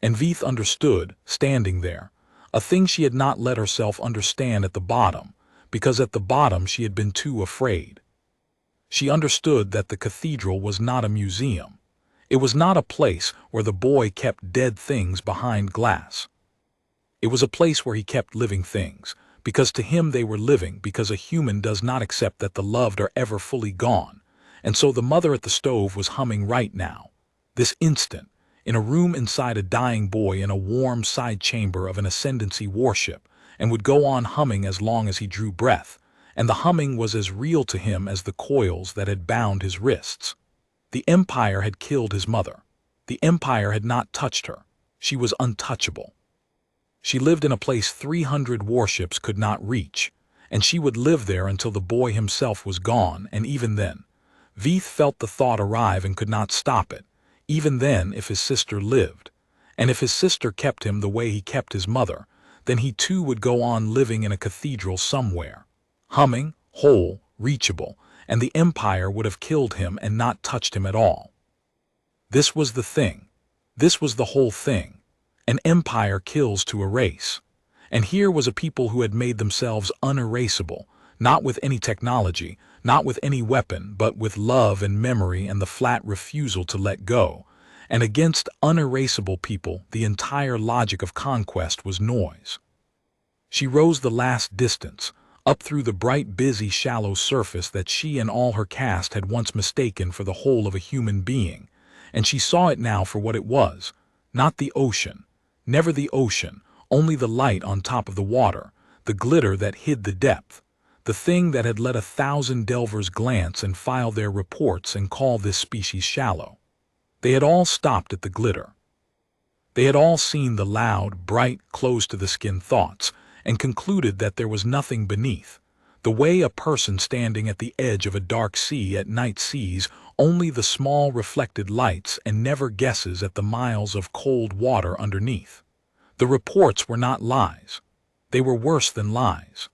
And Veeth understood, standing there, a thing she had not let herself understand at the bottom, because at the bottom she had been too afraid. She understood that the cathedral was not a museum. It was not a place where the boy kept dead things behind glass. It was a place where he kept living things, because to him they were living, because a human does not accept that the loved are ever fully gone, And so the mother at the stove was humming right now, this instant, in a room inside a dying boy in a warm side chamber of an Ascendancy warship, and would go on humming as long as he drew breath, and the humming was as real to him as the coils that had bound his wrists. The Empire had killed his mother. The Empire had not touched her. She was untouchable. She lived in a place 300 warships could not reach, and she would live there until the boy himself was gone, and even then, Veith felt the thought arrive and could not stop it, even then if his sister lived. And if his sister kept him the way he kept his mother, then he too would go on living in a cathedral somewhere, humming, whole, reachable, and the Empire would have killed him and not touched him at all. This was the thing. This was the whole thing. An empire kills to erase. And here was a people who had made themselves unerasable, not with any technology, not with any weapon, but with love and memory and the flat refusal to let go. And against unerasable people, the entire logic of conquest was noise. She rose the last distance, up through the bright, busy, shallow surface that she and all her caste had once mistaken for the whole of a human being, and she saw it now for what it was, not the ocean, never the ocean, only the light on top of the water, the glitter that hid the depth, the thing that had let 1,000 delvers glance and file their reports and call this species shallow. They had all stopped at the glitter. They had all seen the loud, bright, close-to-the-skin thoughts, and concluded that there was nothing beneath, the way a person standing at the edge of a dark sea at night sees only the small reflected lights and never guesses at the miles of cold water underneath. The reports were not lies. They were worse than lies.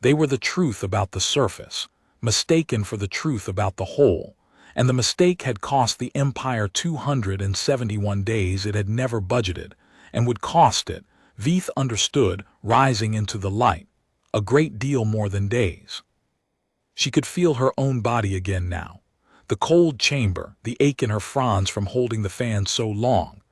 They were the truth about the surface, mistaken for the truth about the whole, and the mistake had cost the Empire 271 days it had never budgeted, and would cost it, Veith understood, rising into the light, a great deal more than days. She could feel her own body again now, the cold chamber, the ache in her fronds from holding the fan so long,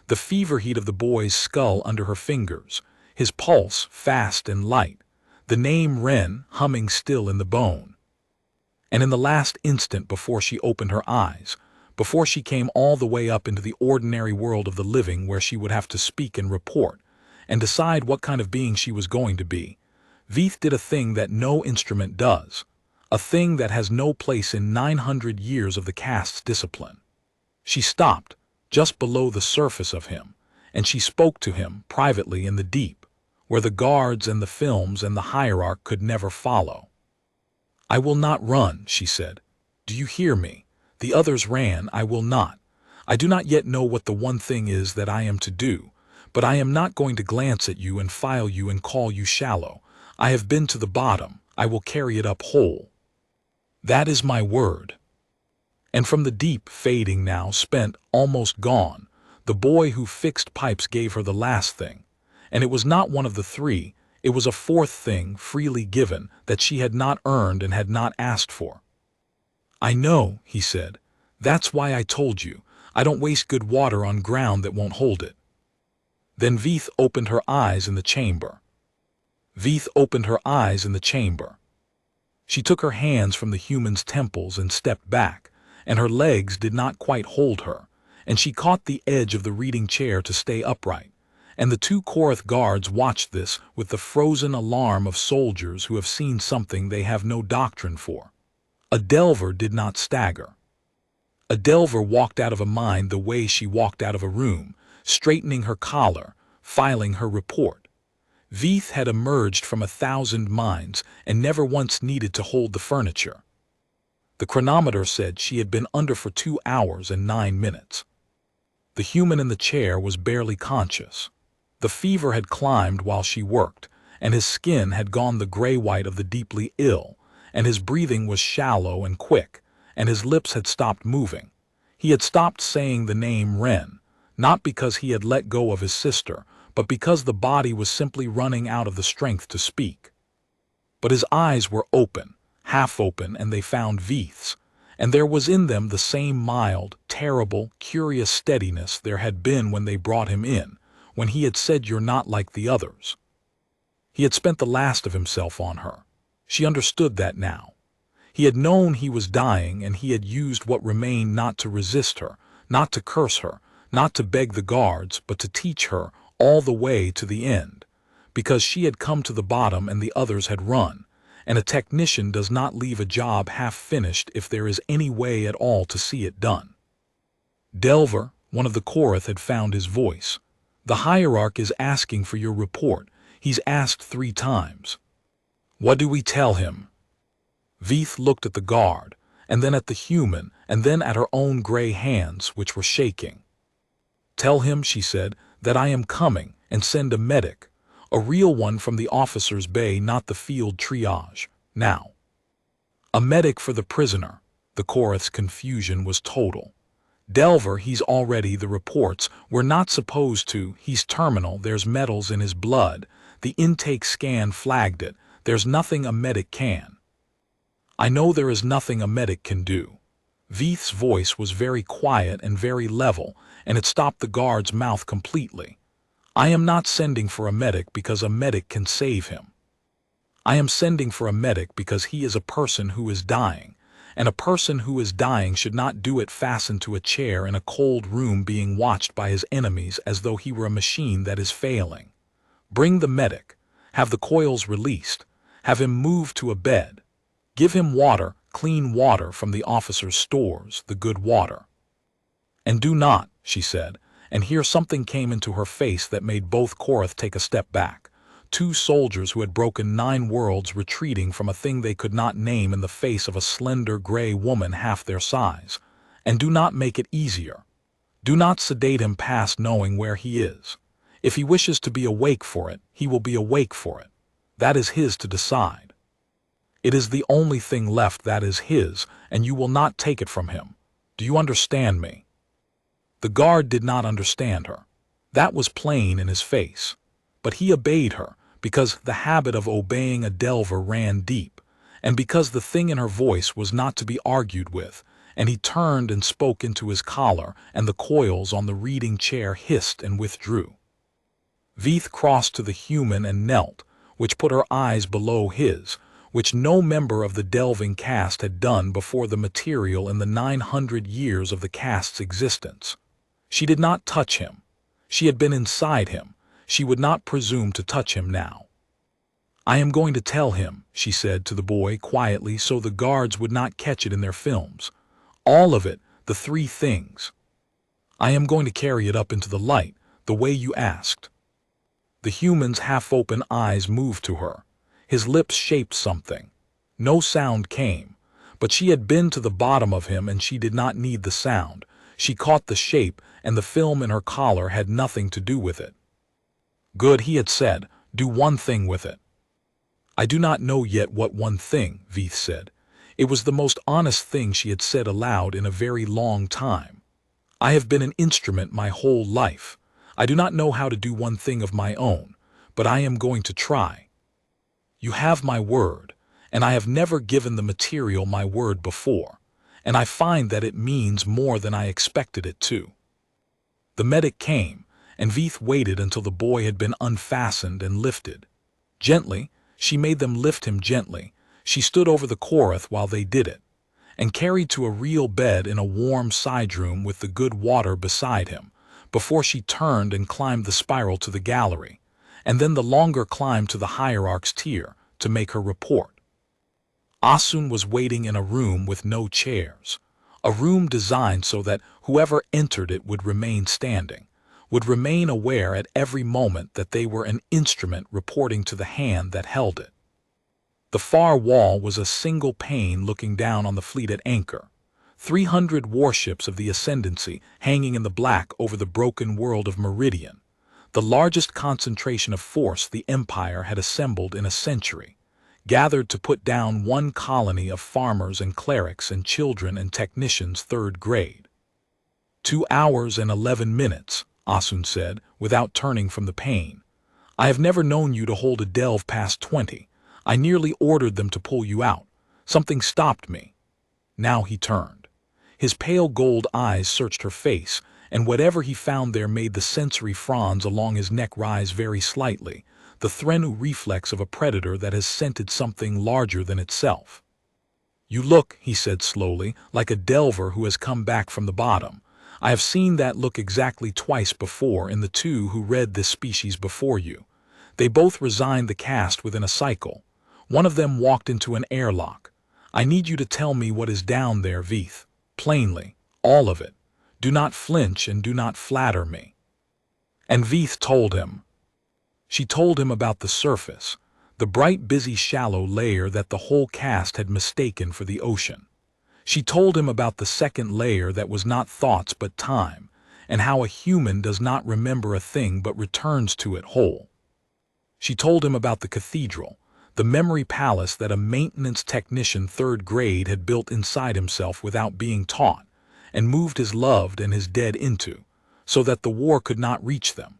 the fever heat of the boy's skull under her fingers, his pulse fast and light, the name Ren humming still in the bone. And in the last instant before she opened her eyes, before she came all the way up into the ordinary world of the living where she would have to speak and report, and decide what kind of being she was going to be, Veith did a thing that no instrument does, a thing that has no place in 900 years of the caste's discipline. She stopped, just below the surface of him, and she spoke to him privately in the deep, where the guards and the films and the hierarch could never follow. "I will not run," she said. "Do you hear me? The others ran, I will not. I do not yet know what the one thing is that I am to do, but I am not going to glance at you and file you and call you shallow. I have been to the bottom, I will carry it up whole. That is my word." And from the deep, fading now, spent, almost gone, the boy who fixed pipes gave her the last thing, and it was not one of the three, it was a fourth thing freely given that she had not earned and had not asked for. "I know," he said. "That's why I told you. I don't waste good water on ground that won't hold it." Then Veith opened her eyes in the chamber. Veith opened her eyes in the chamber. She took her hands from the human's temples and stepped back, and her legs did not quite hold her, and she caught the edge of the reading chair to stay upright, and the two Korath guards watched this with the frozen alarm of soldiers who have seen something they have no doctrine for. A delver did not stagger. A delver walked out of a mind the way she walked out of a room, straightening her collar, filing her report. Veith had emerged from 1,000 minds and never once needed to hold the furniture. The chronometer said she had been under for 2 hours and 9 minutes. The human in the chair was barely conscious. The fever had climbed while she worked, and his skin had gone the gray-white of the deeply ill, and his breathing was shallow and quick, and his lips had stopped moving. He had stopped saying the name Ren, not because he had let go of his sister, but because the body was simply running out of the strength to speak. But his eyes were open, half open, and they found Veith's, and there was in them the same mild, terrible, curious steadiness there had been when they brought him in, when he had said, "You're not like the others." He had spent the last of himself on her. She understood that now. He had known he was dying, and he had used what remained not to resist her, not to curse her, not to beg the guards, but to teach her all the way to the end, because she had come to the bottom and the others had run, and a technician does not leave a job half finished if there is any way at all to see it done. Delver, one of the Korath, had found his voice. The hierarch is asking for your report. He's asked 3 times. What do we tell him? Veeth looked at the guard, and then at the human, and then at her own gray hands, which were shaking. Tell him, she said, that I am coming, and send a medic, a real one from the officer's bay, not the field triage, now. A medic for the prisoner. The Korath's confusion was total. Delver, he's already, the reports, we're not supposed to, he's terminal, there's metals in his blood, the intake scan flagged it, there's nothing a medic can. I know there is nothing a medic can do. Veeth's voice was very quiet and very level, and it stopped the guard's mouth completely. I am not sending for a medic because a medic can save him. I am sending for a medic because he is a person who is dying, and a person who is dying should not do it fastened to a chair in a cold room being watched by his enemies as though he were a machine that is failing. Bring the medic, have the coils released, have him moved to a bed. Give him water, clean water from the officer's stores, the good water. And do not, she said, and here something came into her face that made both Korath take a step back. 2 soldiers who had broken 9 worlds retreating from a thing they could not name in the face of a slender gray woman half their size. And do not make it easier. Do not sedate him past knowing where he is. If he wishes to be awake for it, he will be awake for it. That is his to decide. It is the only thing left that is his, and you will not take it from him. Do you understand me? The guard did not understand her. That was plain in his face. But he obeyed her, because the habit of obeying a Delver ran deep, and because the thing in her voice was not to be argued with, and he turned and spoke into his collar, and the coils on the reading chair hissed and withdrew. Veeth crossed to the human and knelt, which put her eyes below his, which no member of the delving caste had done before the material in the 900 years of the caste's existence. She did not touch him. She had been inside him. She would not presume to touch him now. I am going to tell him, she said to the boy quietly so the guards would not catch it in their films. All of it, the 3 things. I am going to carry it up into the light, the way you asked. The human's half-open eyes moved to her. His lips shaped something. No sound came, but she had been to the bottom of him and she did not need the sound. She caught the shape, and the film in her collar had nothing to do with it. Good, he had said, do one thing with it. I do not know yet what one thing, Veeth said. It was the most honest thing she had said aloud in a very long time. I have been an instrument my whole life. I do not know how to do one thing of my own, but I am going to try. You have my word, and I have never given the material my word before, and I find that it means more than I expected it to. The medic came, and Veeth waited until the boy had been unfastened and lifted. Gently, she made them lift him gently. She stood over the Korath while they did it, and carried to a real bed in a warm side room with the good water beside him, before she turned and climbed the spiral to the gallery, and then the longer climb to the hierarch's tier to make her report. Asun was waiting in a room with no chairs, a room designed so that whoever entered it would remain standing, would remain aware at every moment that they were an instrument reporting to the hand that held it. The far wall was a single pane looking down on the fleet at anchor, 300 warships of the Ascendancy hanging in the black over the broken world of Meridian, the largest concentration of force the Empire had assembled in a century, gathered to put down one colony of farmers and clerics and children and technicians 3rd grade. 2 hours and 11 minutes, Asun said, without turning from the pane. I have never known you to hold a delve past 20. I nearly ordered them to pull you out. Something stopped me. Now he turned. His pale gold eyes searched her face, and whatever he found there made the sensory fronds along his neck rise very slightly, the threnu reflex of a predator that has scented something larger than itself. You look, he said slowly, like a delver who has come back from the bottom. I have seen that look exactly twice before in the two who read this species before you. They both resigned the cast within a cycle. One of them walked into an airlock. I need you to tell me what is down there, Veeth. Plainly, all of it. Do not flinch and do not flatter me. And Veeth told him. She told him about the surface, the bright, busy, shallow layer that the whole cast had mistaken for the ocean. She told him about the second layer that was not thoughts but time, and how a human does not remember a thing but returns to it whole. She told him about the cathedral, the memory palace that a maintenance technician third grade had built inside himself without being taught, and moved his loved and his dead into, so that the war could not reach them.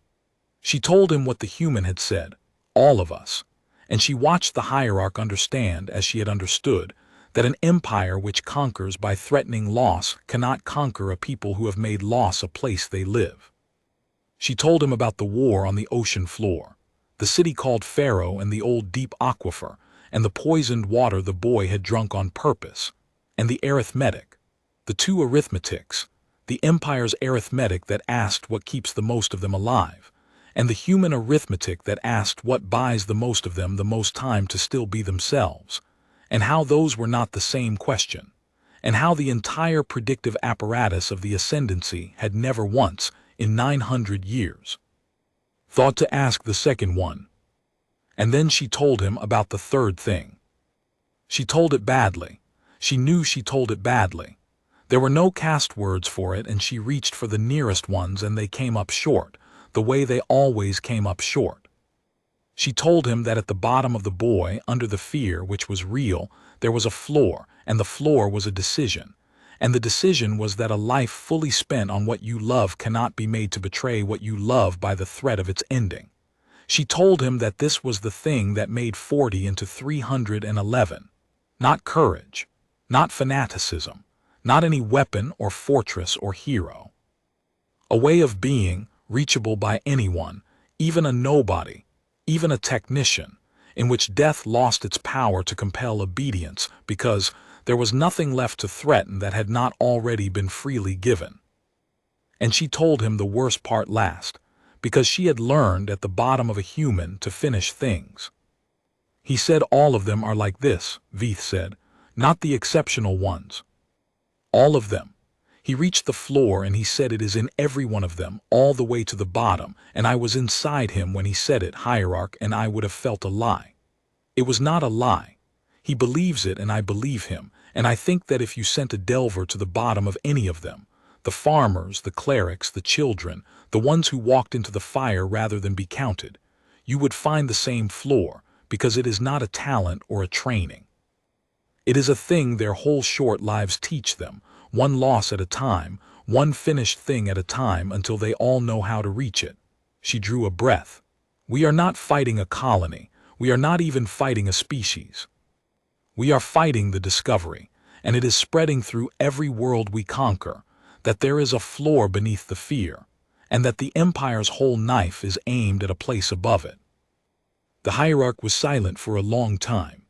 She told him what the human had said, all of us, and she watched the hierarch understand, as she had understood, that an empire which conquers by threatening loss cannot conquer a people who have made loss a place they live. She told him about the war on the ocean floor, the city called Pharaoh and the old deep aquifer, and the poisoned water the boy had drunk on purpose, and the arithmetic, the two arithmetics, the empire's arithmetic that asked what keeps the most of them alive, and the human arithmetic that asked what buys the most of them the most time to still be themselves, and how those were not the same question, and how the entire predictive apparatus of the Ascendancy had never once, in 900 years, thought to ask the second one. And then she told him about the third thing. She told it badly. She knew she told it badly. There were no cast words for it, and she reached for the nearest ones and they came up short, the way they always came up short. She told him that at the bottom of the boy, under the fear which was real, there was a floor, and the floor was a decision. And the decision was that a life fully spent on what you love cannot be made to betray what you love by the threat of its ending. She told him that this was the thing that made 40 into 311. Not courage, not fanaticism, not any weapon or fortress or hero. A way of being, reachable by anyone, even a nobody, even a technician, in which death lost its power to compel obedience because there was nothing left to threaten that had not already been freely given. And she told him the worst part last, because she had learned at the bottom of a human to finish things. He said all of them are like this, Veeth said, not the exceptional ones. All of them. He reached the floor and he said it is in every one of them, all the way to the bottom, and I was inside him when he said it, hierarch, and I would have felt a lie. It was not a lie. He believes it and I believe him, and I think that if you sent a delver to the bottom of any of them, the farmers, the clerics, the children, the ones who walked into the fire rather than be counted, you would find the same floor, because it is not a talent or a training. It is a thing their whole short lives teach them, one loss at a time, one finished thing at a time until they all know how to reach it. She drew a breath. We are not fighting a colony. We are not even fighting a species. We are fighting the discovery, and it is spreading through every world we conquer, that there is a floor beneath the fear, and that the empire's whole knife is aimed at a place above it. The hierarch was silent for a long time.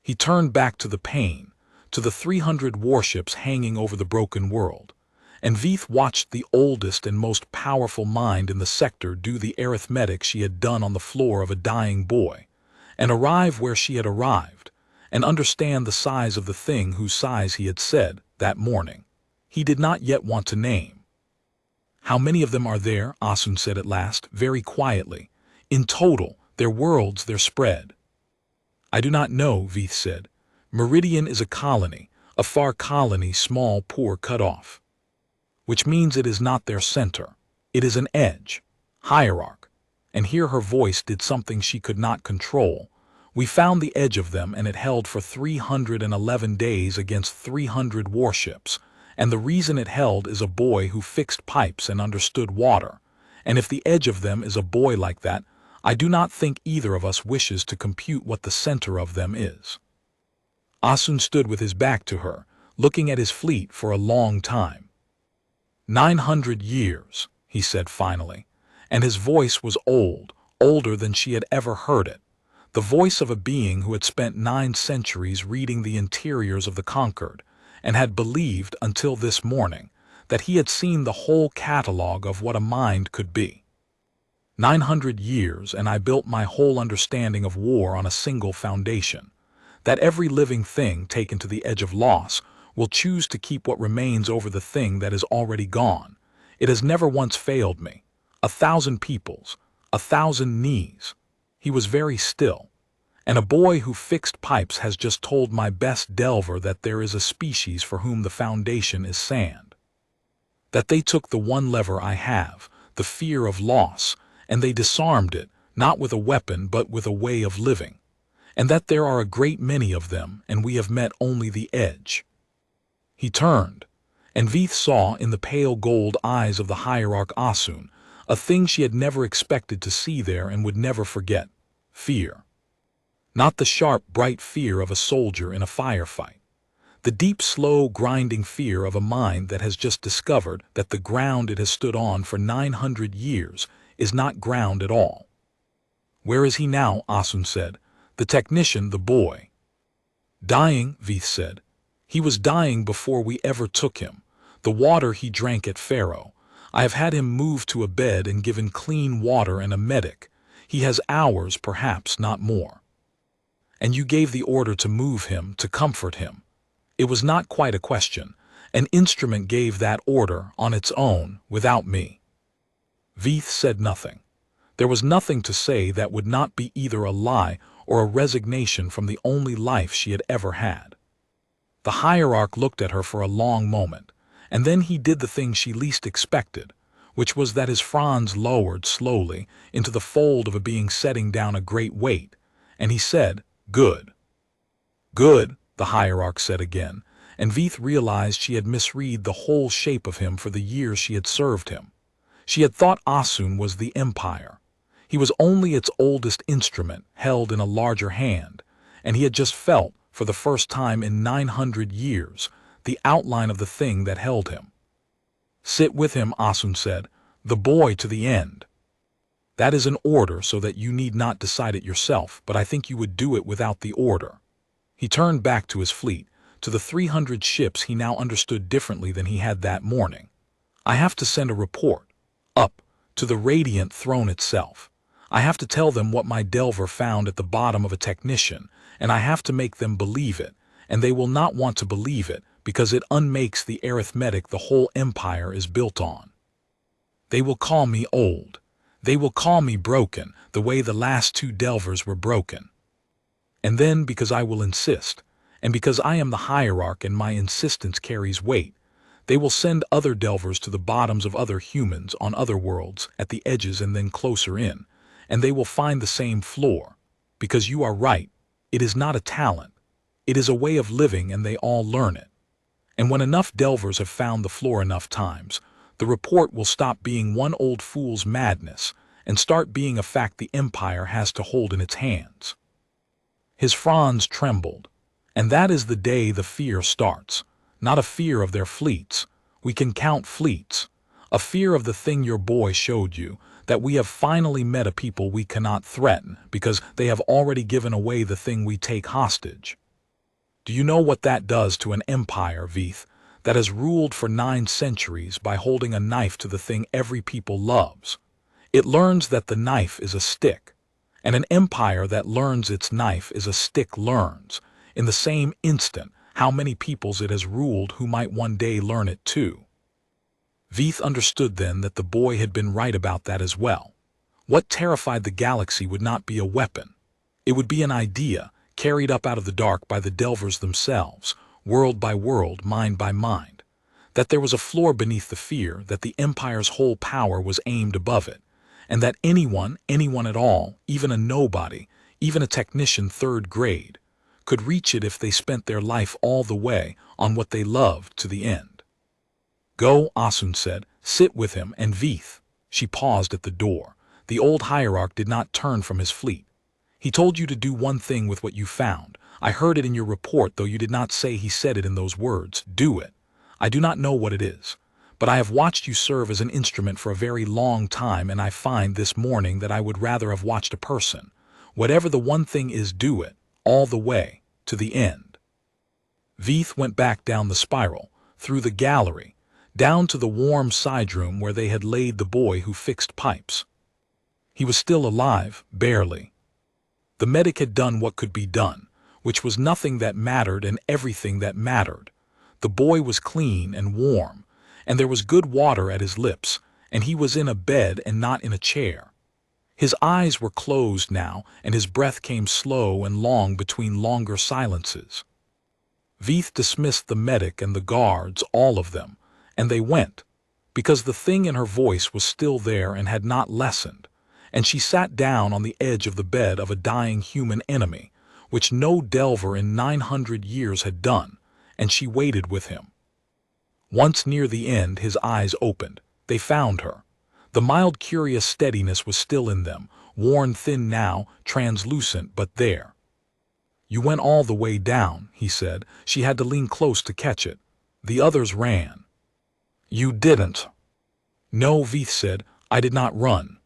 He turned back to the pain, to the 300 warships hanging over the broken world, and Veeth watched the oldest and most powerful mind in the sector do the arithmetic she had done on the floor of a dying boy, and arrive where she had arrived, and understand the size of the thing whose size he had said, that morning, he did not yet want to name. How many of them are there? Asun said at last, very quietly. In total, their worlds, their spread. I do not know, Veeth said. Meridian is a colony, a far colony, small, poor, cut off. Which means it is not their center. It is an edge, hierarch. And here her voice did something she could not control. We found the edge of them, and it held for 311 days against 300 warships, and the reason it held is a boy who fixed pipes and understood water, and if the edge of them is a boy like that, I do not think either of us wishes to compute what the center of them is. Asun stood with his back to her, looking at his fleet for a long time. 900 years, he said finally, and his voice was old, older than she had ever heard it. the voice of a being who had spent 9 centuries reading the interiors of the conquered, and had believed until this morning that he had seen the whole catalogue of what a mind could be. 900 years, and I built my whole understanding of war on a single foundation, that every living thing taken to the edge of loss will choose to keep what remains over the thing that is already gone. It has never once failed me. 1,000 peoples, 1,000 knees. He was very still. And a boy who fixed pipes has just told my best delver that there is a species for whom the foundation is sand. That they took the one lever I have, the fear of loss, and they disarmed it, not with a weapon but with a way of living. And that there are a great many of them, and we have met only the edge. He turned, and Veith saw in the pale gold eyes of the hierarch Asun a thing she had never expected to see there and would never forget: fear. Not the sharp, bright fear of a soldier in a firefight. The deep, slow, grinding fear of a mind that has just discovered that the ground it has stood on for 900 years is not ground at all. "Where is he now?" Asun said. "The technician, the boy." "Dying," Veith said. "He was dying before we ever took him. The water he drank at Pharaoh. I have had him moved to a bed and given clean water and a medic. He has hours, perhaps not more." "And you gave the order to move him, to comfort him." "It was not quite a question. An instrument gave that order on its own, without me." Veith said nothing. There was nothing to say that would not be either a lie or a resignation from the only life she had ever had. The hierarch looked at her for a long moment, and then he did the thing she least expected, which was that his fronds lowered slowly into the fold of a being setting down a great weight, and he said, "Good." "Good," the hierarch said again, and Veith realized she had misread the whole shape of him for the years she had served him. She had thought Asun was the empire. He was only its oldest instrument, held in a larger hand, and he had just felt, for the first time in 900 years, the outline of the thing that held him. "Sit with him," Asun said, "the boy to the end." "That is an order so that you need not decide it yourself, but I think you would do it without the order." He turned back to his fleet, to the 300 ships he now understood differently than he had that morning. "I have to send a report, up, to the radiant throne itself. I have to tell them what my delver found at the bottom of a technician, and I have to make them believe it, and they will not want to believe it, because it unmakes the arithmetic the whole empire is built on. They will call me old. They will call me broken, the way the last 2 delvers were broken. And then, because I will insist, and because I am the hierarch and my insistence carries weight, they will send other delvers to the bottoms of other humans on other worlds, at the edges and then closer in, and they will find the same floor. Because you are right, it is not a talent. It is a way of living, and they all learn it. And when enough delvers have found the floor enough times, the report will stop being one old fool's madness and start being a fact the empire has to hold in its hands." His fronds trembled. "And that is the day the fear starts. Not a fear of their fleets. We can count fleets. A fear of the thing your boy showed you, that we have finally met a people we cannot threaten because they have already given away the thing we take hostage. Do you know what that does to an empire, Veith, that has ruled for 9 centuries by holding a knife to the thing every people loves? It learns that the knife is a stick, and an empire that learns its knife is a stick learns, in the same instant, how many peoples it has ruled who might one day learn it too." Veith understood then that the boy had been right about that as well. What terrified the galaxy would not be a weapon. It would be an idea, carried up out of the dark by the delvers themselves, world by world, mind by mind. That there was a floor beneath the fear, that the empire's whole power was aimed above it, and that anyone at all, even a nobody, even a technician 3rd grade, could reach it if they spent their life all the way on what they loved to the end. "Go," Asun said, "sit with him, and Veith." She paused at the door. The old hierarch did not turn from his fleet. "He told you to do one thing with what you found. I heard it in your report, though you did not say he said it in those words. Do it. I do not know what it is. But I have watched you serve as an instrument for a very long time, and I find this morning that I would rather have watched a person. Whatever the one thing is, do it, all the way, to the end. Veith went back down the spiral, through the gallery, down to the warm side room where they had laid the boy who fixed pipes. He was still alive, barely. The medic had done what could be done, which was nothing that mattered and everything that mattered. The boy was clean and warm, and there was good water at his lips, and he was in a bed and not in a chair. His eyes were closed now, and his breath came slow and long between longer silences. Veith dismissed the medic and the guards, all of them, and they went, because the thing in her voice was still there and had not lessened, and she sat down on the edge of the bed of a dying human enemy, which no delver in 900 years had done, and she waited with him. Once near the end, his eyes opened. They found her. The mild, curious steadiness was still in them, worn thin now, translucent, but there. "You went all the way down," he said. She had to lean close to catch it. "The others ran." "You didn't." "No," Veith said. "I did not run."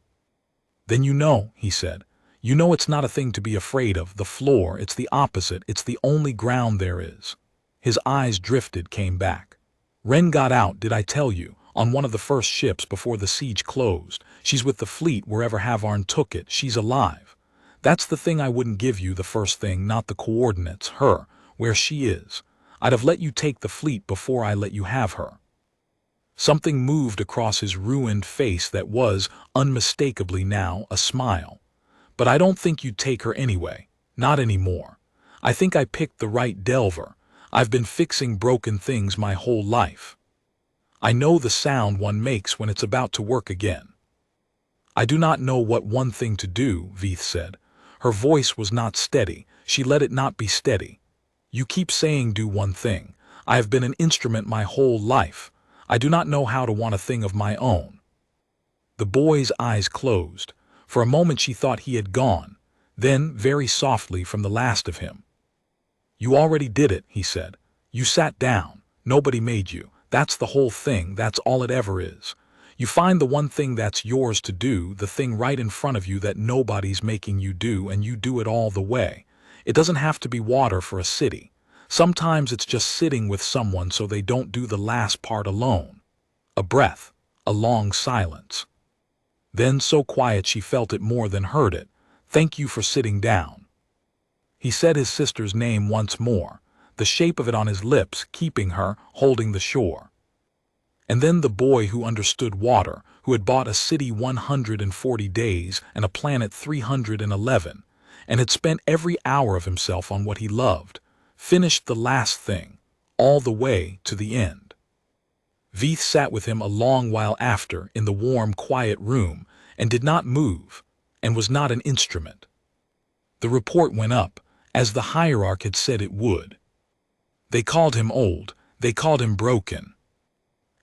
"Then you know," he said. "You know it's not a thing to be afraid of. The floor, it's the opposite. It's the only ground there is." His eyes drifted, came back. "Ren got out, did I tell you, on one of the first ships before the siege closed. She's with the fleet wherever Havarn took it. She's alive. That's the thing I wouldn't give you, the first thing, not the coordinates, her, where she is. I'd have let you take the fleet before I let you have her." Something moved across his ruined face that was, unmistakably now, a smile. "But I don't think you'd take her anyway. Not anymore. I think I picked the right delver. I've been fixing broken things my whole life. I know the sound one makes when it's about to work again." "I do not know what one thing to do," Veith said. Her voice was not steady. She let it not be steady. "You keep saying do one thing. I have been an instrument my whole life. I do not know how to want a thing of my own." The boy's eyes closed. For a moment she thought he had gone. Then, very softly, from the last of him, "You already did it," he said. "You sat down. Nobody made you. That's the whole thing. That's all it ever is. You find the one thing that's yours to do, the thing right in front of you that nobody's making you do, and you do it all the way. It doesn't have to be water for a city. Sometimes it's just sitting with someone so they don't do the last part alone." A breath, a long silence. Then so quiet she felt it more than heard it. "Thank you for sitting down." He said his sister's name once more, the shape of it on his lips, keeping her, holding the shore. And then the boy who understood water, who had bought a city 140 days and a planet 311, and had spent every hour of himself on what he loved, finished the last thing, all the way to the end. Veith sat with him a long while after, in the warm, quiet room, and did not move, and was not an instrument. The report went up, as the hierarch had said it would. They called him old, they called him broken.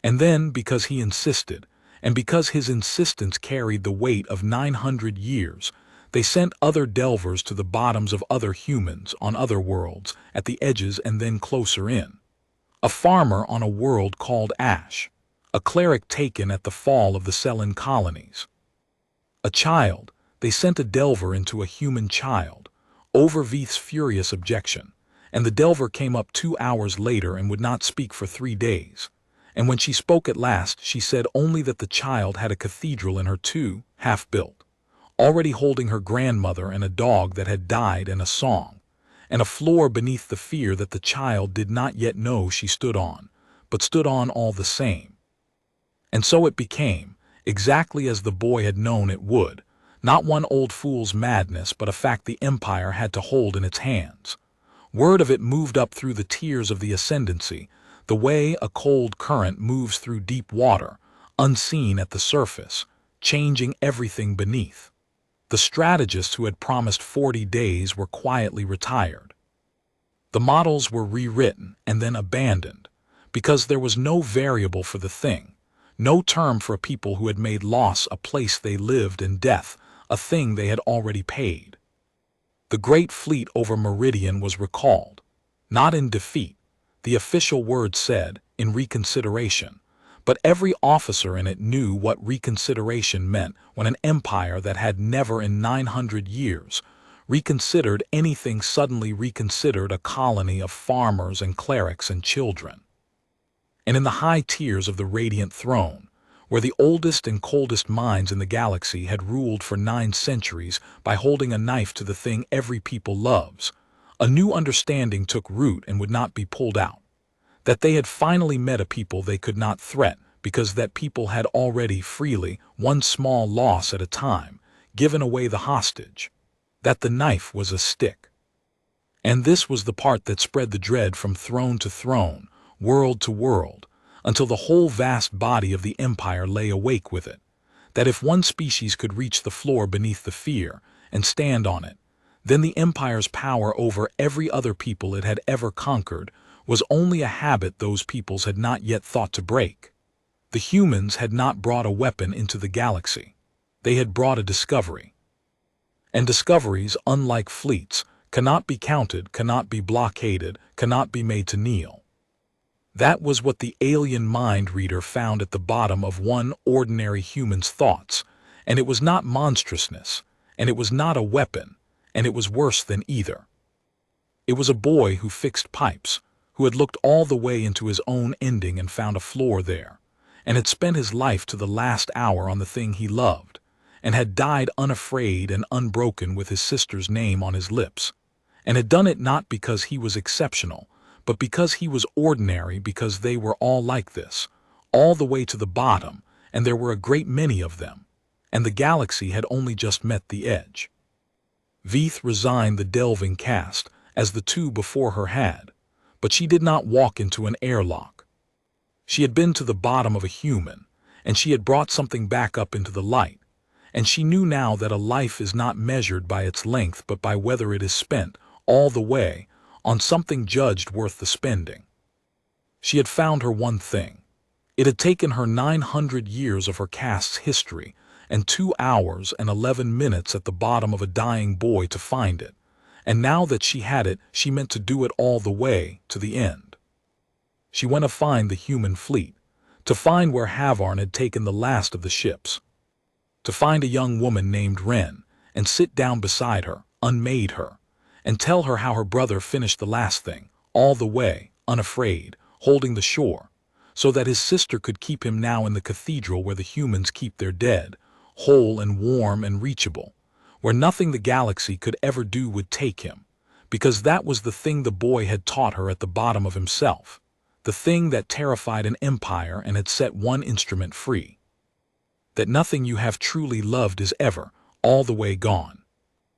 And then, because he insisted, and because his insistence carried the weight of 900 years, they sent other delvers to the bottoms of other humans on other worlds, at the edges and then closer in. A farmer on a world called Ash, a cleric taken at the fall of the Selen colonies. A child, they sent a delver into a human child, over Veith's furious objection, and the delver came up 2 hours later and would not speak for 3 days. And when she spoke at last, she said only that the child had a cathedral in her too, half-built, already holding her grandmother and a dog that had died and a song, and a floor beneath the fear that the child did not yet know she stood on, but stood on all the same. And so it became, exactly as the boy had known it would, not one old fool's madness, but a fact the Empire had to hold in its hands. Word of it moved up through the tiers of the Ascendancy, the way a cold current moves through deep water, unseen at the surface, changing everything beneath. The strategists who had promised 40 days were quietly retired. The models were rewritten and then abandoned, because there was no variable for the thing, no term for a people who had made loss a place they lived and death a thing they had already paid. The great fleet over Meridian was recalled, not in defeat, the official word said, in reconsideration, but every officer in it knew what reconsideration meant when an empire that had never in 900 years reconsidered anything, suddenly reconsidered a colony of farmers and clerics and children. And in the high tiers of the radiant throne, where the oldest and coldest minds in the galaxy had ruled for 9 centuries by holding a knife to the thing every people loves, a new understanding took root and would not be pulled out. That they had finally met a people they could not threat, because that people had already freely, one small loss at a time, given away the hostage. That the knife was a stick. And this was the part that spread the dread from throne to throne, world to world, until the whole vast body of the empire lay awake with it, that if one species could reach the floor beneath the fear and stand on it, then the empire's power over every other people it had ever conquered was only a habit those peoples had not yet thought to break. The humans had not brought a weapon into the galaxy. They had brought a discovery. And discoveries, unlike fleets, cannot be counted, cannot be blockaded, cannot be made to kneel. That was what the alien mind reader found at the bottom of one ordinary human's thoughts, and it was not monstrousness, and it was not a weapon, and it was worse than either. It was a boy who fixed pipes, who had looked all the way into his own ending and found a floor there, and had spent his life to the last hour on the thing he loved, and had died unafraid and unbroken with his sister's name on his lips, and had done it not because he was exceptional, but because he was ordinary, because they were all like this, all the way to the bottom, and there were a great many of them, and the galaxy had only just met the edge. Veith resigned the delving cast, as the 2 before her had, but she did not walk into an airlock. She had been to the bottom of a human, and she had brought something back up into the light, and she knew now that a life is not measured by its length but by whether it is spent, all the way, on something judged worth the spending. She had found her one thing. It had taken her 900 years of her cast's history and 2 hours and 11 minutes at the bottom of a dying boy to find it, and now that she had it, she meant to do it all the way to the end. She went to find the human fleet, to find where Havarn had taken the last of the ships, to find a young woman named Wren, and sit down beside her, unmade her, and tell her how her brother finished the last thing, all the way, unafraid, holding the shore, so that his sister could keep him now in the cathedral where the humans keep their dead, whole and warm and reachable, where nothing the galaxy could ever do would take him, because that was the thing the boy had taught her at the bottom of himself, the thing that terrified an empire and had set one instrument free. That nothing you have truly loved is ever, all the way gone.